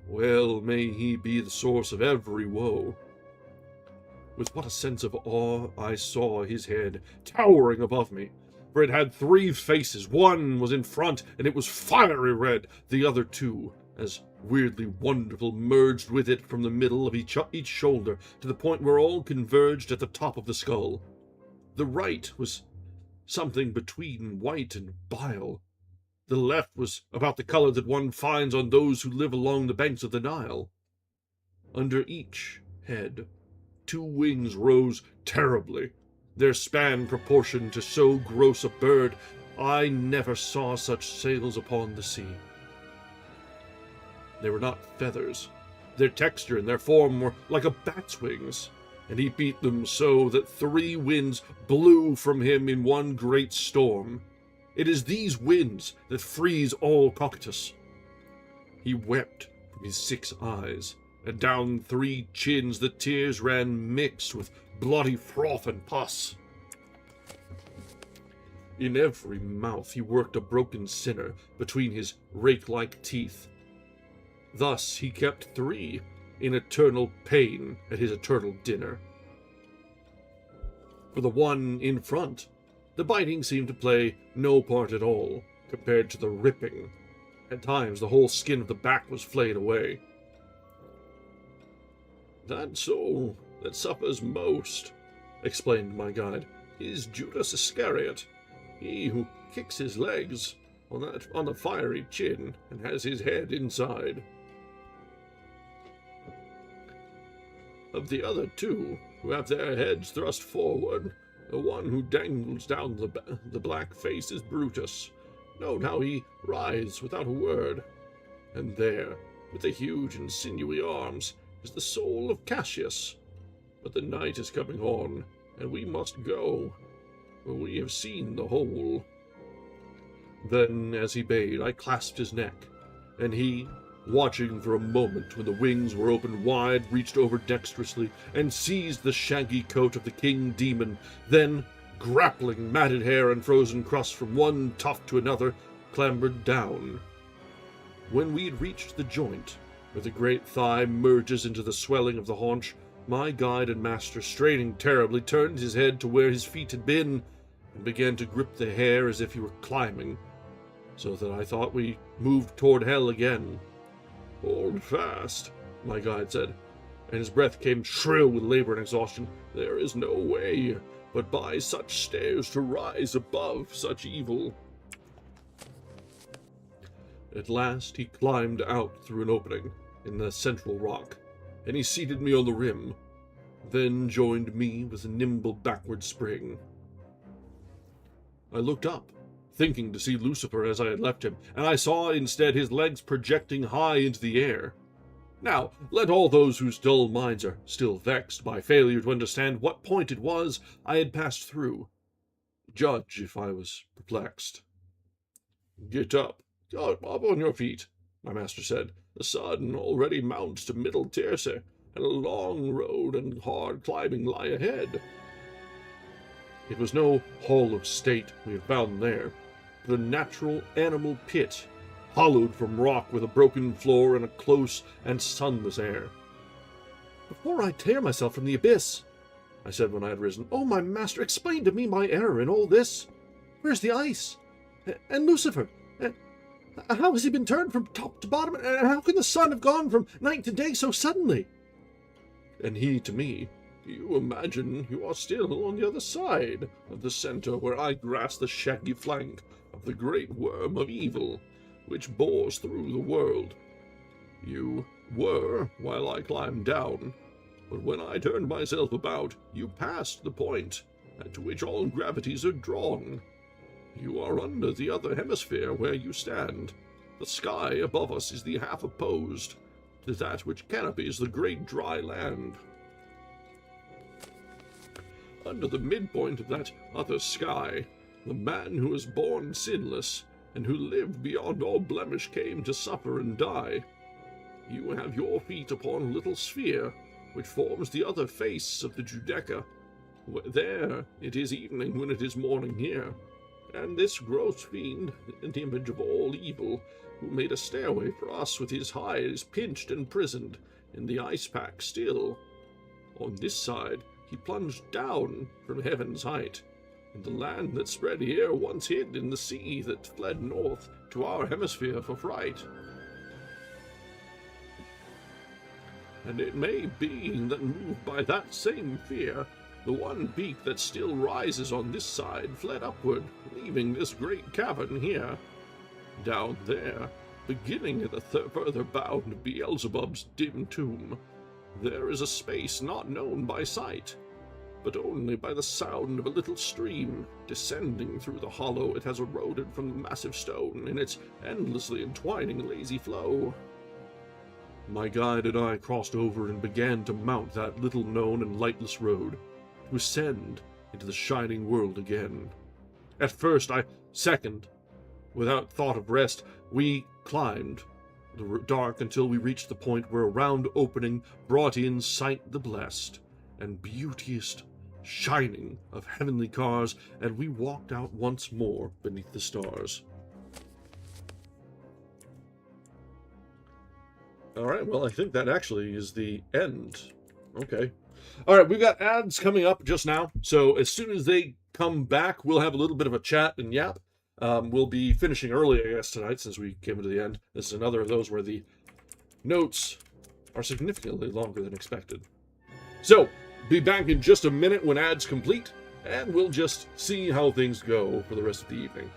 [SPEAKER 1] well may he be the source of every woe. With what a sense of awe I saw his head towering above me, for it had 3 faces. One was in front, and it was fiery red. The other 2, as weirdly wonderful, merged with it from the middle of each shoulder to the point where all converged at the top of the skull. The right was something between white and bile. The left was about the color that one finds on those who live along the banks of the Nile. Under each head, 2 wings rose terribly, their span proportioned to so gross a bird. I never saw such sails upon the sea. They were not feathers. Their texture and their form were like a bat's wings, and he beat them so that 3 winds blew from him in one great storm. It is these winds that freeze all Cocytus. He wept from his 6 eyes, and down 3 chins the tears ran mixed with bloody froth and pus. In every mouth he worked a broken sinner between his rake-like teeth. Thus he kept 3 in eternal pain at his eternal dinner. For the one in front, the biting seemed to play no part at all, compared to the ripping. At times the whole skin of the back was flayed away. "That soul that suffers most," explained my guide, "is Judas Iscariot, he who kicks his legs on the fiery chin and has his head inside. Of the other 2, who have their heads thrust forward, the one who dangles down the black face is Brutus. Note how he writhes without a word. And there, with the huge and sinewy arms, is the soul of Cassius. But the night is coming on, and we must go, for we have seen the whole." Then, as he bade, I clasped his neck, and he, watching for a moment when the wings were opened wide, reached over dexterously and seized the shaggy coat of the king demon, then, grappling matted hair and frozen crust from one tuft to another, clambered down. When we had reached the joint, where the great thigh merges into the swelling of the haunch, my guide and master, straining terribly, turned his head to where his feet had been, and began to grip the hair as if he were climbing, so that I thought we moved toward hell again. "Hold fast," my guide said, and his breath came shrill with labor and exhaustion. "There is no way but by such stairs to rise above such evil." At last he climbed out through an opening in the central rock, and he seated me on the rim, then joined me with a nimble backward spring. I looked up, thinking to see Lucifer as I had left him, and I saw instead his legs projecting high into the air. Now, let all those whose dull minds are still vexed by failure to understand what point it was I had passed through, judge if I was perplexed. "Get up on your feet," my master said. "The sun already mounts to Middle Tierce, and a long road and hard climbing lie ahead." It was no hall of state we had found there, but a natural animal pit, hollowed from rock with a broken floor and a close and sunless air. "Before I tear myself from the abyss," I said when I had risen, "oh, my master, explain to me my error in all this. Where's the ice? And Lucifer? And how has he been turned from top to bottom? And how can the sun have gone from night to day so suddenly?" And he to me, "You imagine you are still on the other side of the center where I grasp the shaggy flank of the great worm of evil, which bores through the world. You were while I climbed down, but when I turned myself about, you passed the point to which all gravities are drawn. You are under the other hemisphere where you stand. The sky above us is the half opposed to that which canopies the great dry land. Under the midpoint of that other sky, the man who was born sinless and who lived beyond all blemish came to suffer and die. You have your feet upon a little sphere, which forms the other face of the Judeca. There it is evening when it is morning here, and this gross fiend, an image of all evil, who made a stairway for us with his hide, is pinched and prisoned in the ice pack still. On this side he plunged down from heaven's height, and the land that spread here once hid in the sea that fled north to our hemisphere for fright. And it may be that moved by that same fear, the one beak that still rises on this side fled upward, leaving this great cavern here. Down there, beginning at the further bound of Beelzebub's dim tomb, there is a space not known by sight, but only by the sound of a little stream descending through the hollow it has eroded from the massive stone in its endlessly entwining lazy flow. My guide and I crossed over and began to mount that little-known and lightless road, to ascend into the shining world again. At first, second, without thought of rest, we climbed the dark until we reached the point where a round opening brought in sight the blessed and beauteous shining of heavenly cars, and we walked out once more beneath the stars. All right, well, I think that actually is the end. Okay. All right, we've got ads coming up just now, so as soon as they come back, we'll have a little bit of a chat and yap. We'll be finishing early, I guess, tonight, since we came to the end. This is another of those where the notes are significantly longer than expected. So, be back in just a minute when ads complete, and we'll just see how things go for the rest of the evening.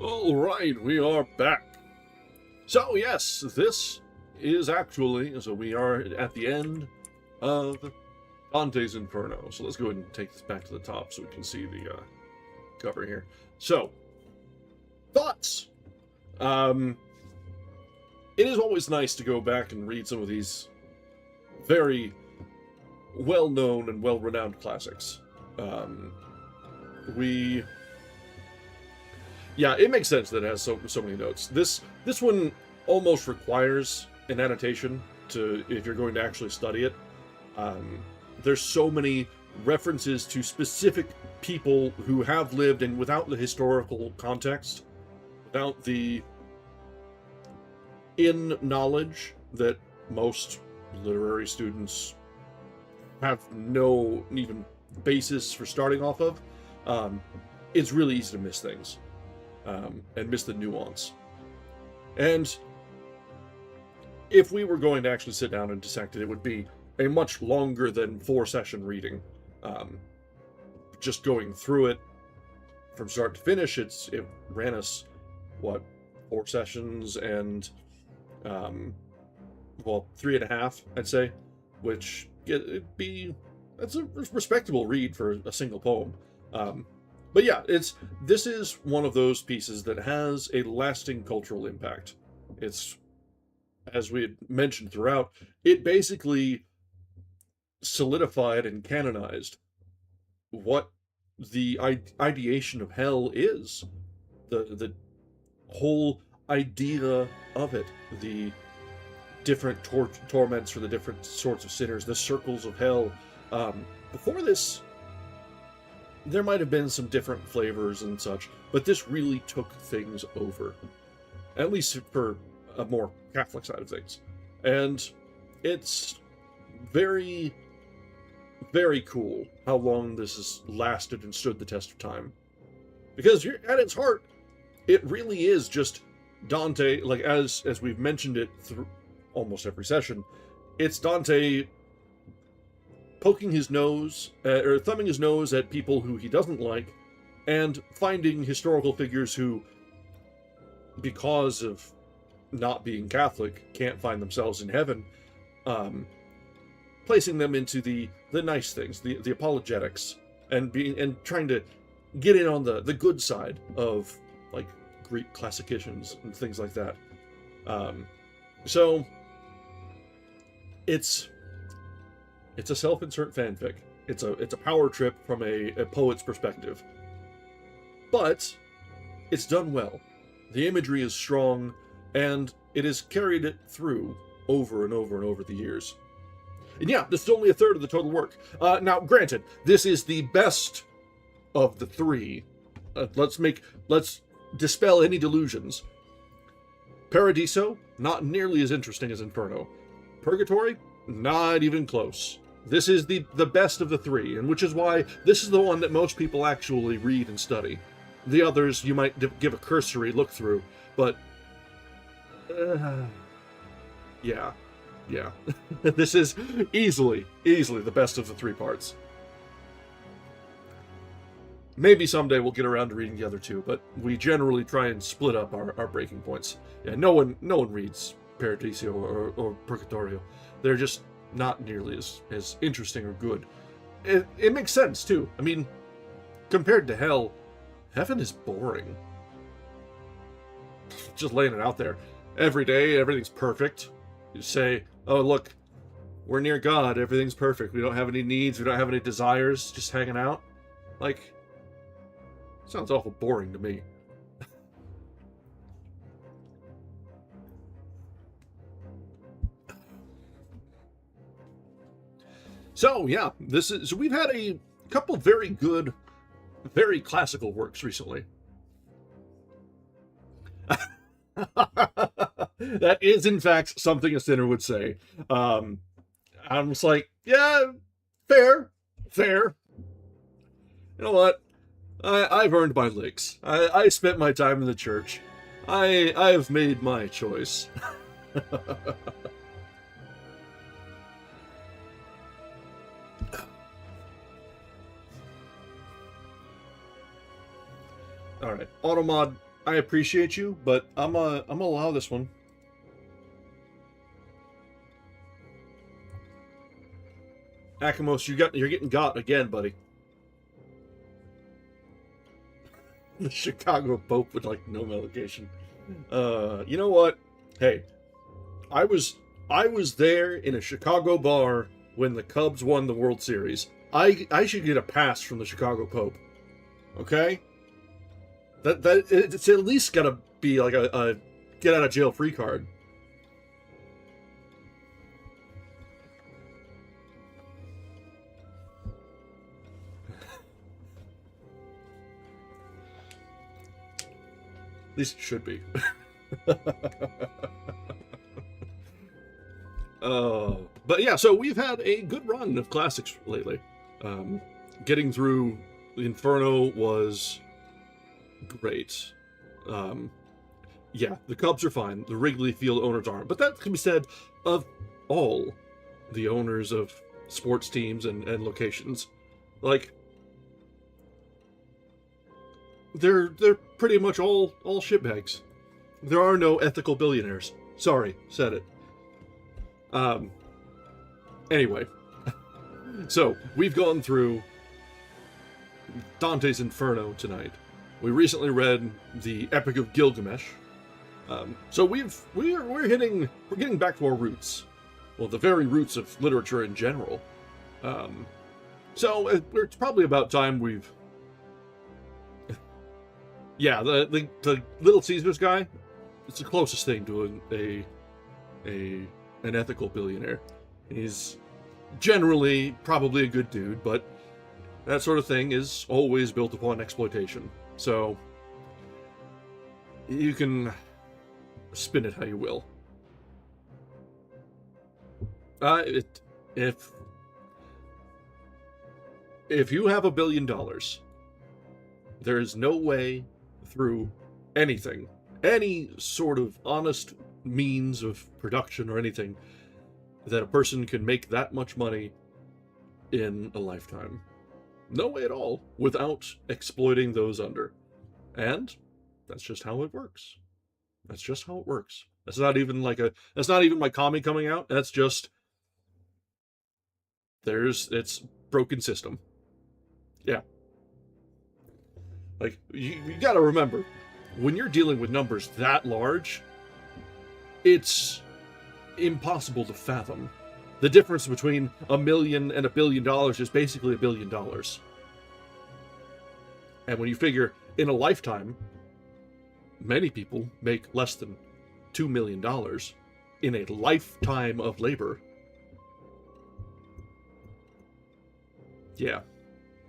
[SPEAKER 1] All right, we are back. So, yes, this is actually, so we are at the end of Dante's Inferno. So let's go ahead and take this back to the top so we can see the cover here. So, thoughts? It is always nice to go back and read some of these very well-known and well-renowned classics. Yeah, it makes sense that it has so many notes. This one almost requires an annotation if you're going to actually study it. There's so many references to specific people who have lived, and without the historical context, without the knowledge that most literary students have no even basis for starting off of, it's really easy to miss things. And miss the nuance. And if we were going to actually sit down and dissect it, it would be a much longer than 4-session reading. Just going through it from start to finish, it ran us, 4 sessions and, 3.5, I'd say, which that's a respectable read for a single poem. But yeah, this is one of those pieces that has a lasting cultural impact. It's, as we had mentioned throughout, it basically solidified and canonized what the ideation of hell is. The whole idea of it, the different torments for the different sorts of sinners, the circles of hell. Before this, there might have been some different flavors and such, but this really took things over. At least for a more Catholic side of things. And it's very, very cool how long this has lasted and stood the test of time. Because at its heart, it really is just Dante, like as we've mentioned it through almost every session, it's Dante poking his nose, or thumbing his nose at people who he doesn't like, and finding historical figures who, because of not being Catholic, can't find themselves in heaven, placing them into the nice things, the apologetics, and trying to get in on the good side of, like, Greek classicicians and things like that. So it's a self-insert fanfic. It's a power trip from a poet's perspective. But it's done well. The imagery is strong, and it has carried it through over and over and over the years. And yeah, this is only a third of the total work. Now, granted, this is the best of the 3. Let's dispel any delusions. Paradiso, not nearly as interesting as Inferno. Purgatory, not even close. This is the best of the 3, and which is why this is the one that most people actually read and study. The others you might give a cursory look through, but yeah. This is easily the best of the 3 parts. Maybe someday we'll get around to reading the other 2, but we generally try and split up our breaking points. Yeah, no one reads Paradiso or Purgatorio. They're just not nearly as interesting or good. It makes sense, too. I mean, compared to hell, heaven is boring. Just laying it out there. Every day, everything's perfect. You say, oh, look, we're near God, everything's perfect. We don't have any needs, we don't have any desires, just hanging out. Like, sounds awful boring to me. So, yeah, so we've had a couple very good, very classical works recently. That is, in fact, something a sinner would say. I'm just like, yeah, fair. You know what? I've earned my licks. I spent my time in the church. I've made my choice. Alright, Automod, I appreciate you, but I'm gonna allow this one. Akimos, you're getting got again, buddy. The Chicago Pope with like no medication. You know what? Hey, I was there in a Chicago bar when the Cubs won the World Series. I should get a pass from the Chicago Pope. Okay? That it's at least gotta be like a get out of jail free card. At least it should be. But yeah, so we've had a good run of classics lately. Getting through Inferno was great. Yeah, the Cubs are fine. The Wrigley Field owners aren't. But that can be said of all the owners of sports teams and locations. Like, they're pretty much all shitbags. There are no ethical billionaires. Sorry, said it. Anyway. So, we've gone through Dante's Inferno tonight. We recently read the Epic of Gilgamesh. So we're getting back to our roots. Well, the very roots of literature in general. So it's probably about time we've... Yeah, the Little Caesars guy, it's the closest thing to an ethical billionaire. He's generally probably a good dude, but that sort of thing is always built upon exploitation. So you can spin it how you will. If you have $1 billion, there is no way through anything, any sort of honest means of production or anything, that a person can make that much money in a lifetime. No way at all, without exploiting those under. And that's just how it works. That's just how it works. That's not even my commie coming out. That's just, it's broken system. Yeah. Like, you gotta remember, when you're dealing with numbers that large, it's impossible to fathom. The difference between $1 million and $1 billion is basically $1 billion. And when you figure in a lifetime, many people make less than $2 million in a lifetime of labor. Yeah.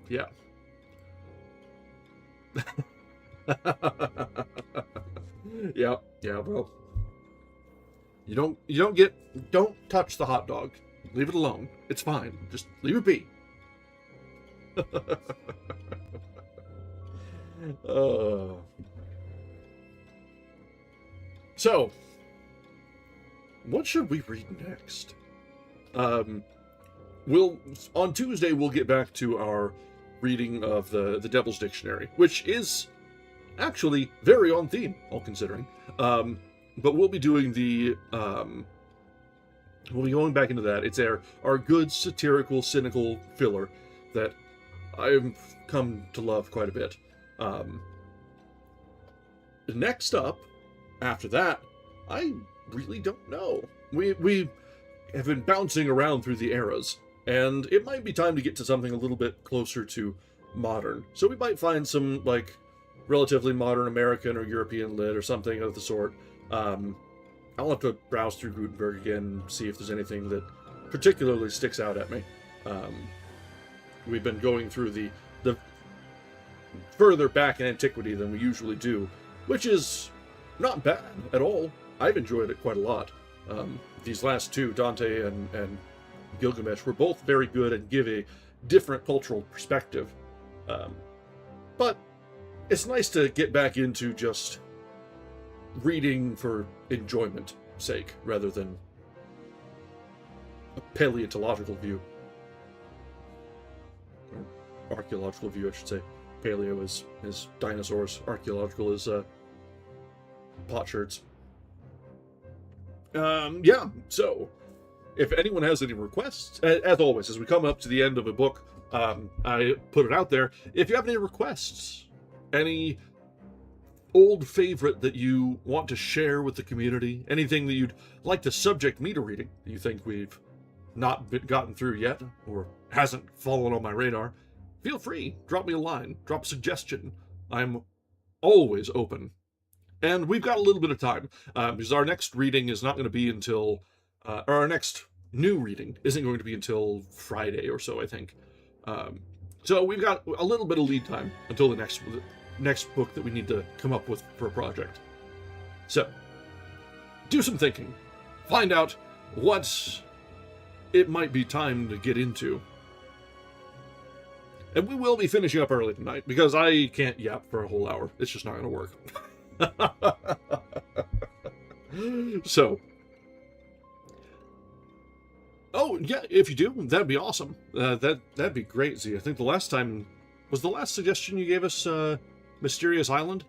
[SPEAKER 1] Yeah. Yeah, well. Don't touch the hot dog. Leave it alone. It's fine. Just leave it be. So, what should we read next? On Tuesday we'll get back to our reading of the Devil's Dictionary, which is actually very on theme, all considering. But we'll be doing we'll be going back into that. It's our good satirical, cynical filler that I've come to love quite a bit. Next up, after that, I really don't know. We have been bouncing around through the eras, and it might be time to get to something a little bit closer to modern. So we might find some, like, relatively modern American or European lit or something of the sort. I'll have to browse through Gutenberg again and see if there's anything that particularly sticks out at me. We've been going through the further back in antiquity than we usually do, which is not bad at all. I've enjoyed it quite a lot. These last two, Dante and Gilgamesh, were both very good and give a different cultural perspective. But it's nice to get back into just reading for enjoyment sake, rather than a paleontological view. Or archaeological view, I should say. Paleo is dinosaurs. Archaeological is pot shirts. Yeah, so if anyone has any requests, as always, as we come up to the end of a book, I put it out there. If you have any requests, any old favorite that you want to share with the community, anything that you'd like to subject me to reading that you think we've not gotten through yet or hasn't fallen on my radar, feel free. Drop me a line. Drop a suggestion. I'm always open. And we've got a little bit of time, because our next reading is not going to be until, or our next new reading isn't going to be until Friday or so, I think. So we've got a little bit of lead time until the next book that we need to come up with for a project. So, do some thinking. Find out what it might be time to get into. And we will be finishing up early tonight, because I can't yap for a whole hour. It's just not going to work. So, oh yeah, if you do, that'd be awesome. That'd be great, Z. I think the last suggestion you gave us Mysterious Island?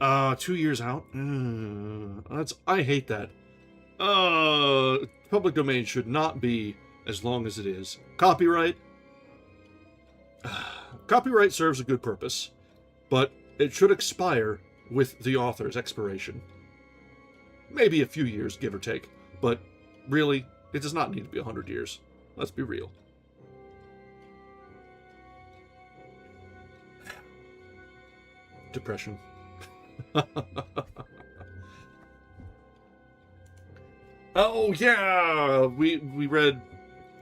[SPEAKER 1] 2 years out. I hate that. Public domain should not be as long as it is. Copyright. Copyright serves a good purpose, but it should expire with the author's expiration. Maybe a few years, give or take, but really, it does not need to be 100 years. Let's be real. Depression. Oh yeah, we read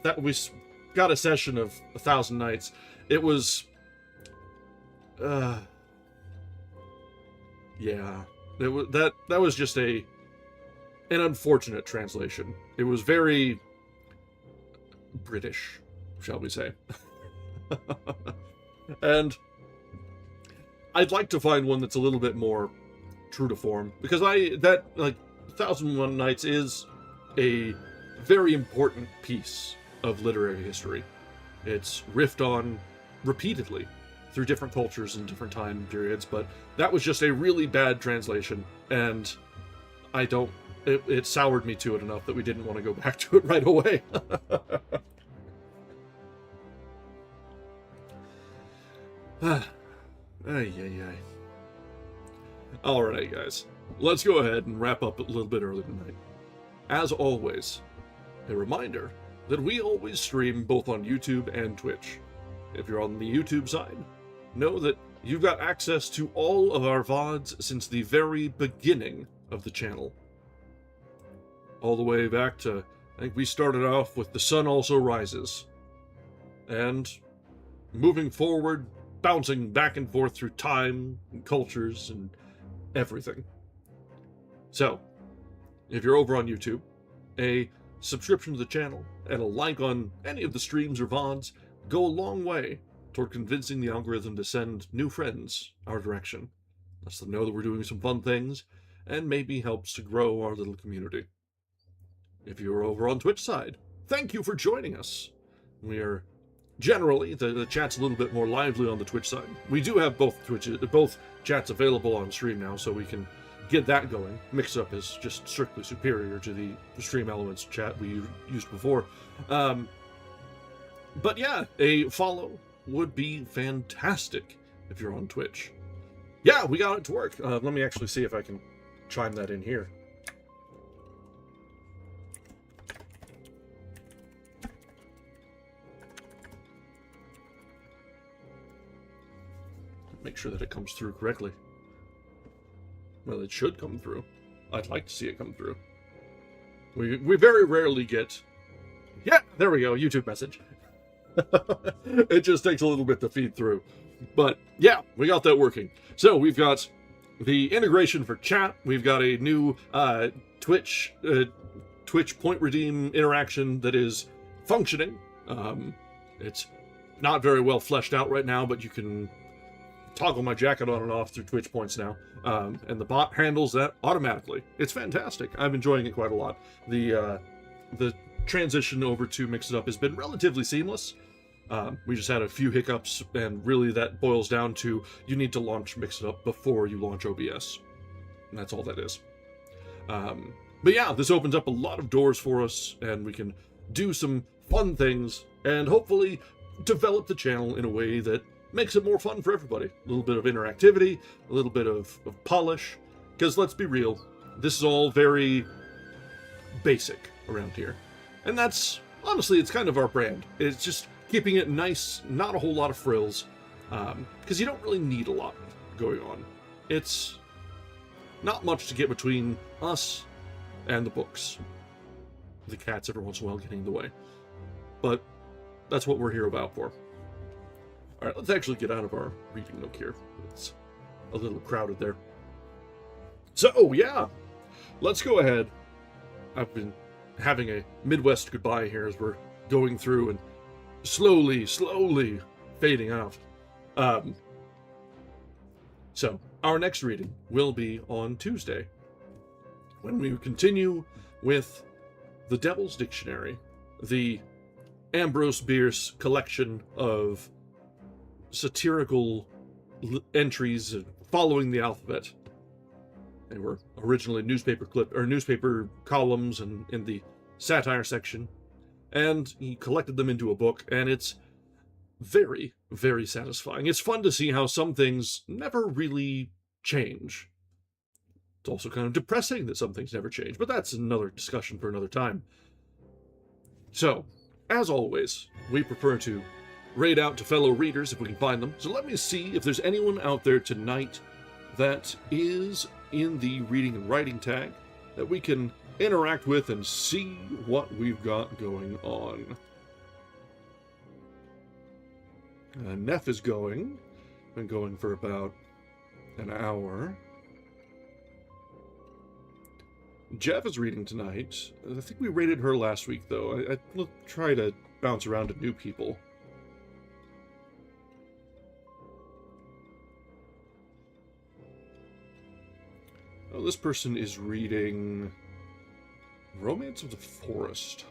[SPEAKER 1] that. We got a session of 1,000 Nights. It was yeah, that was just an unfortunate translation. It was very British, shall we say. And I'd like to find one that's a little bit more true to form, because 1001 Nights is a very important piece of literary history. It's riffed on repeatedly through different cultures and different time periods, but that was just a really bad translation, and it soured me to it enough that we didn't want to go back to it right away. Alright, guys. Let's go ahead and wrap up a little bit early tonight. As always, a reminder that we always stream both on YouTube and Twitch. If you're on the YouTube side, know that you've got access to all of our VODs since the very beginning of the channel. All the way back to, I think we started off with The Sun Also Rises. And moving forward, bouncing back and forth through time and cultures and everything. So, if you're over on YouTube, a subscription to the channel and a like on any of the streams or VODs go a long way toward convincing the algorithm to send new friends our direction. Lets them know that we're doing some fun things, and maybe helps to grow our little community. If you're over on Twitch side, thank you for joining us. We are generally, the chat's a little bit more lively on the Twitch side. We do have both chats available on stream now, so we can get that going. Mix-up is just strictly superior to the Stream Elements chat we used before. But yeah, a follow would be fantastic if you're on Twitch. Yeah, we got it to work. Let me actually see if I can chime that in here. Make sure that it comes through correctly. Well, it should come through. I'd like to see it come through. We very rarely get... Yeah, there we go, YouTube message. It just takes a little bit to feed through. But yeah, we got that working. So we've got the integration for chat. We've got a new Twitch point redeem interaction that is functioning. It's not very well fleshed out right now, but you can toggle my jacket on and off through Twitch points now. And the bot handles that automatically. It's fantastic. I'm enjoying it quite a lot. The transition over to Mix It Up has been relatively seamless. We just had a few hiccups, and really that boils down to you need to launch Mix It Up before you launch OBS. And that's all that is. But yeah, this opens up a lot of doors for us, and we can do some fun things, and hopefully develop the channel in a way that makes it more fun for everybody. A little bit of interactivity, a little bit of polish, because let's be real, this is all very basic around here. And that's, honestly, it's kind of our brand. It's just keeping it nice, not a whole lot of frills, because you don't really need a lot going on. It's not much to get between us and the books. The cats every once in a while getting in the way. But that's what we're here about for. Alright, let's actually get out of our reading nook here. It's a little crowded there. So, yeah, let's go ahead. I've been having a Midwest goodbye here as we're going through and slowly fading out. So, our next reading will be on Tuesday, when we continue with The Devil's Dictionary, the Ambrose Bierce collection of satirical entries following the alphabet. They were originally newspaper columns and in the satire section, and he collected them into a book, and it's very, very satisfying. It's fun to see how some things never really change. It's also kind of depressing that some things never change, but that's another discussion for another time. So, as always, we prefer to raid out to fellow readers if we can find them. So let me see if there's anyone out there tonight that is in the reading and writing tag that we can interact with and see what we've got going on. Neff is going. Been going for about an hour. Jeff is reading tonight. I think we rated her last week, though. I'll try to bounce around to new people. Oh, this person is reading Romance of the Forest.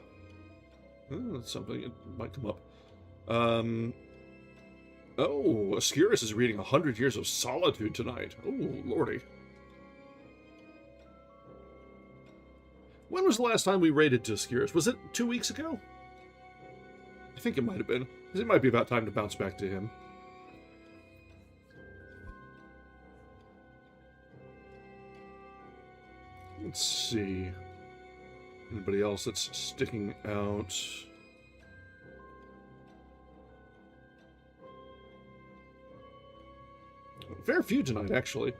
[SPEAKER 1] Oh, that's something. It might come up. Oh, Ascurus is reading 100 Years of Solitude tonight. Oh, lordy. When was the last time we rated to Ascurus? Was it 2 weeks ago? I think it might have been. It might be about time to bounce back to him. Let's see. Anybody else that's sticking out? Fair few tonight, actually.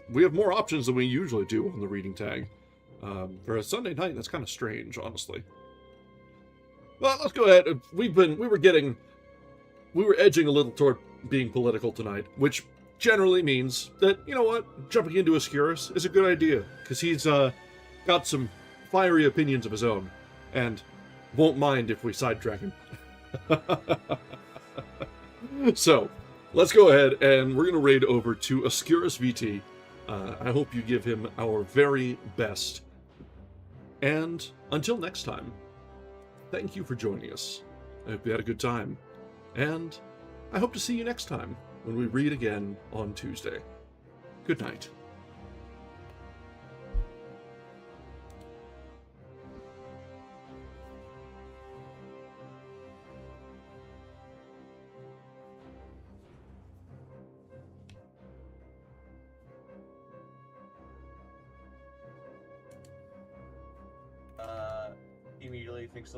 [SPEAKER 1] We have more options than we usually do on the reading tag. For a Sunday night, that's kind of strange, honestly. Well, let's go ahead. We were edging a little toward being political tonight, which generally means that, you know what, jumping into Ascurus is a good idea, because he's got some fiery opinions of his own, and won't mind if we sidetrack him. So, let's go ahead, and we're going to raid over to Ascurus VT. I hope you give him our very best. And until next time, thank you for joining us. I hope you had a good time. And I hope to see you next time when we read again on Tuesday. Good night.
[SPEAKER 3] Immediately thinks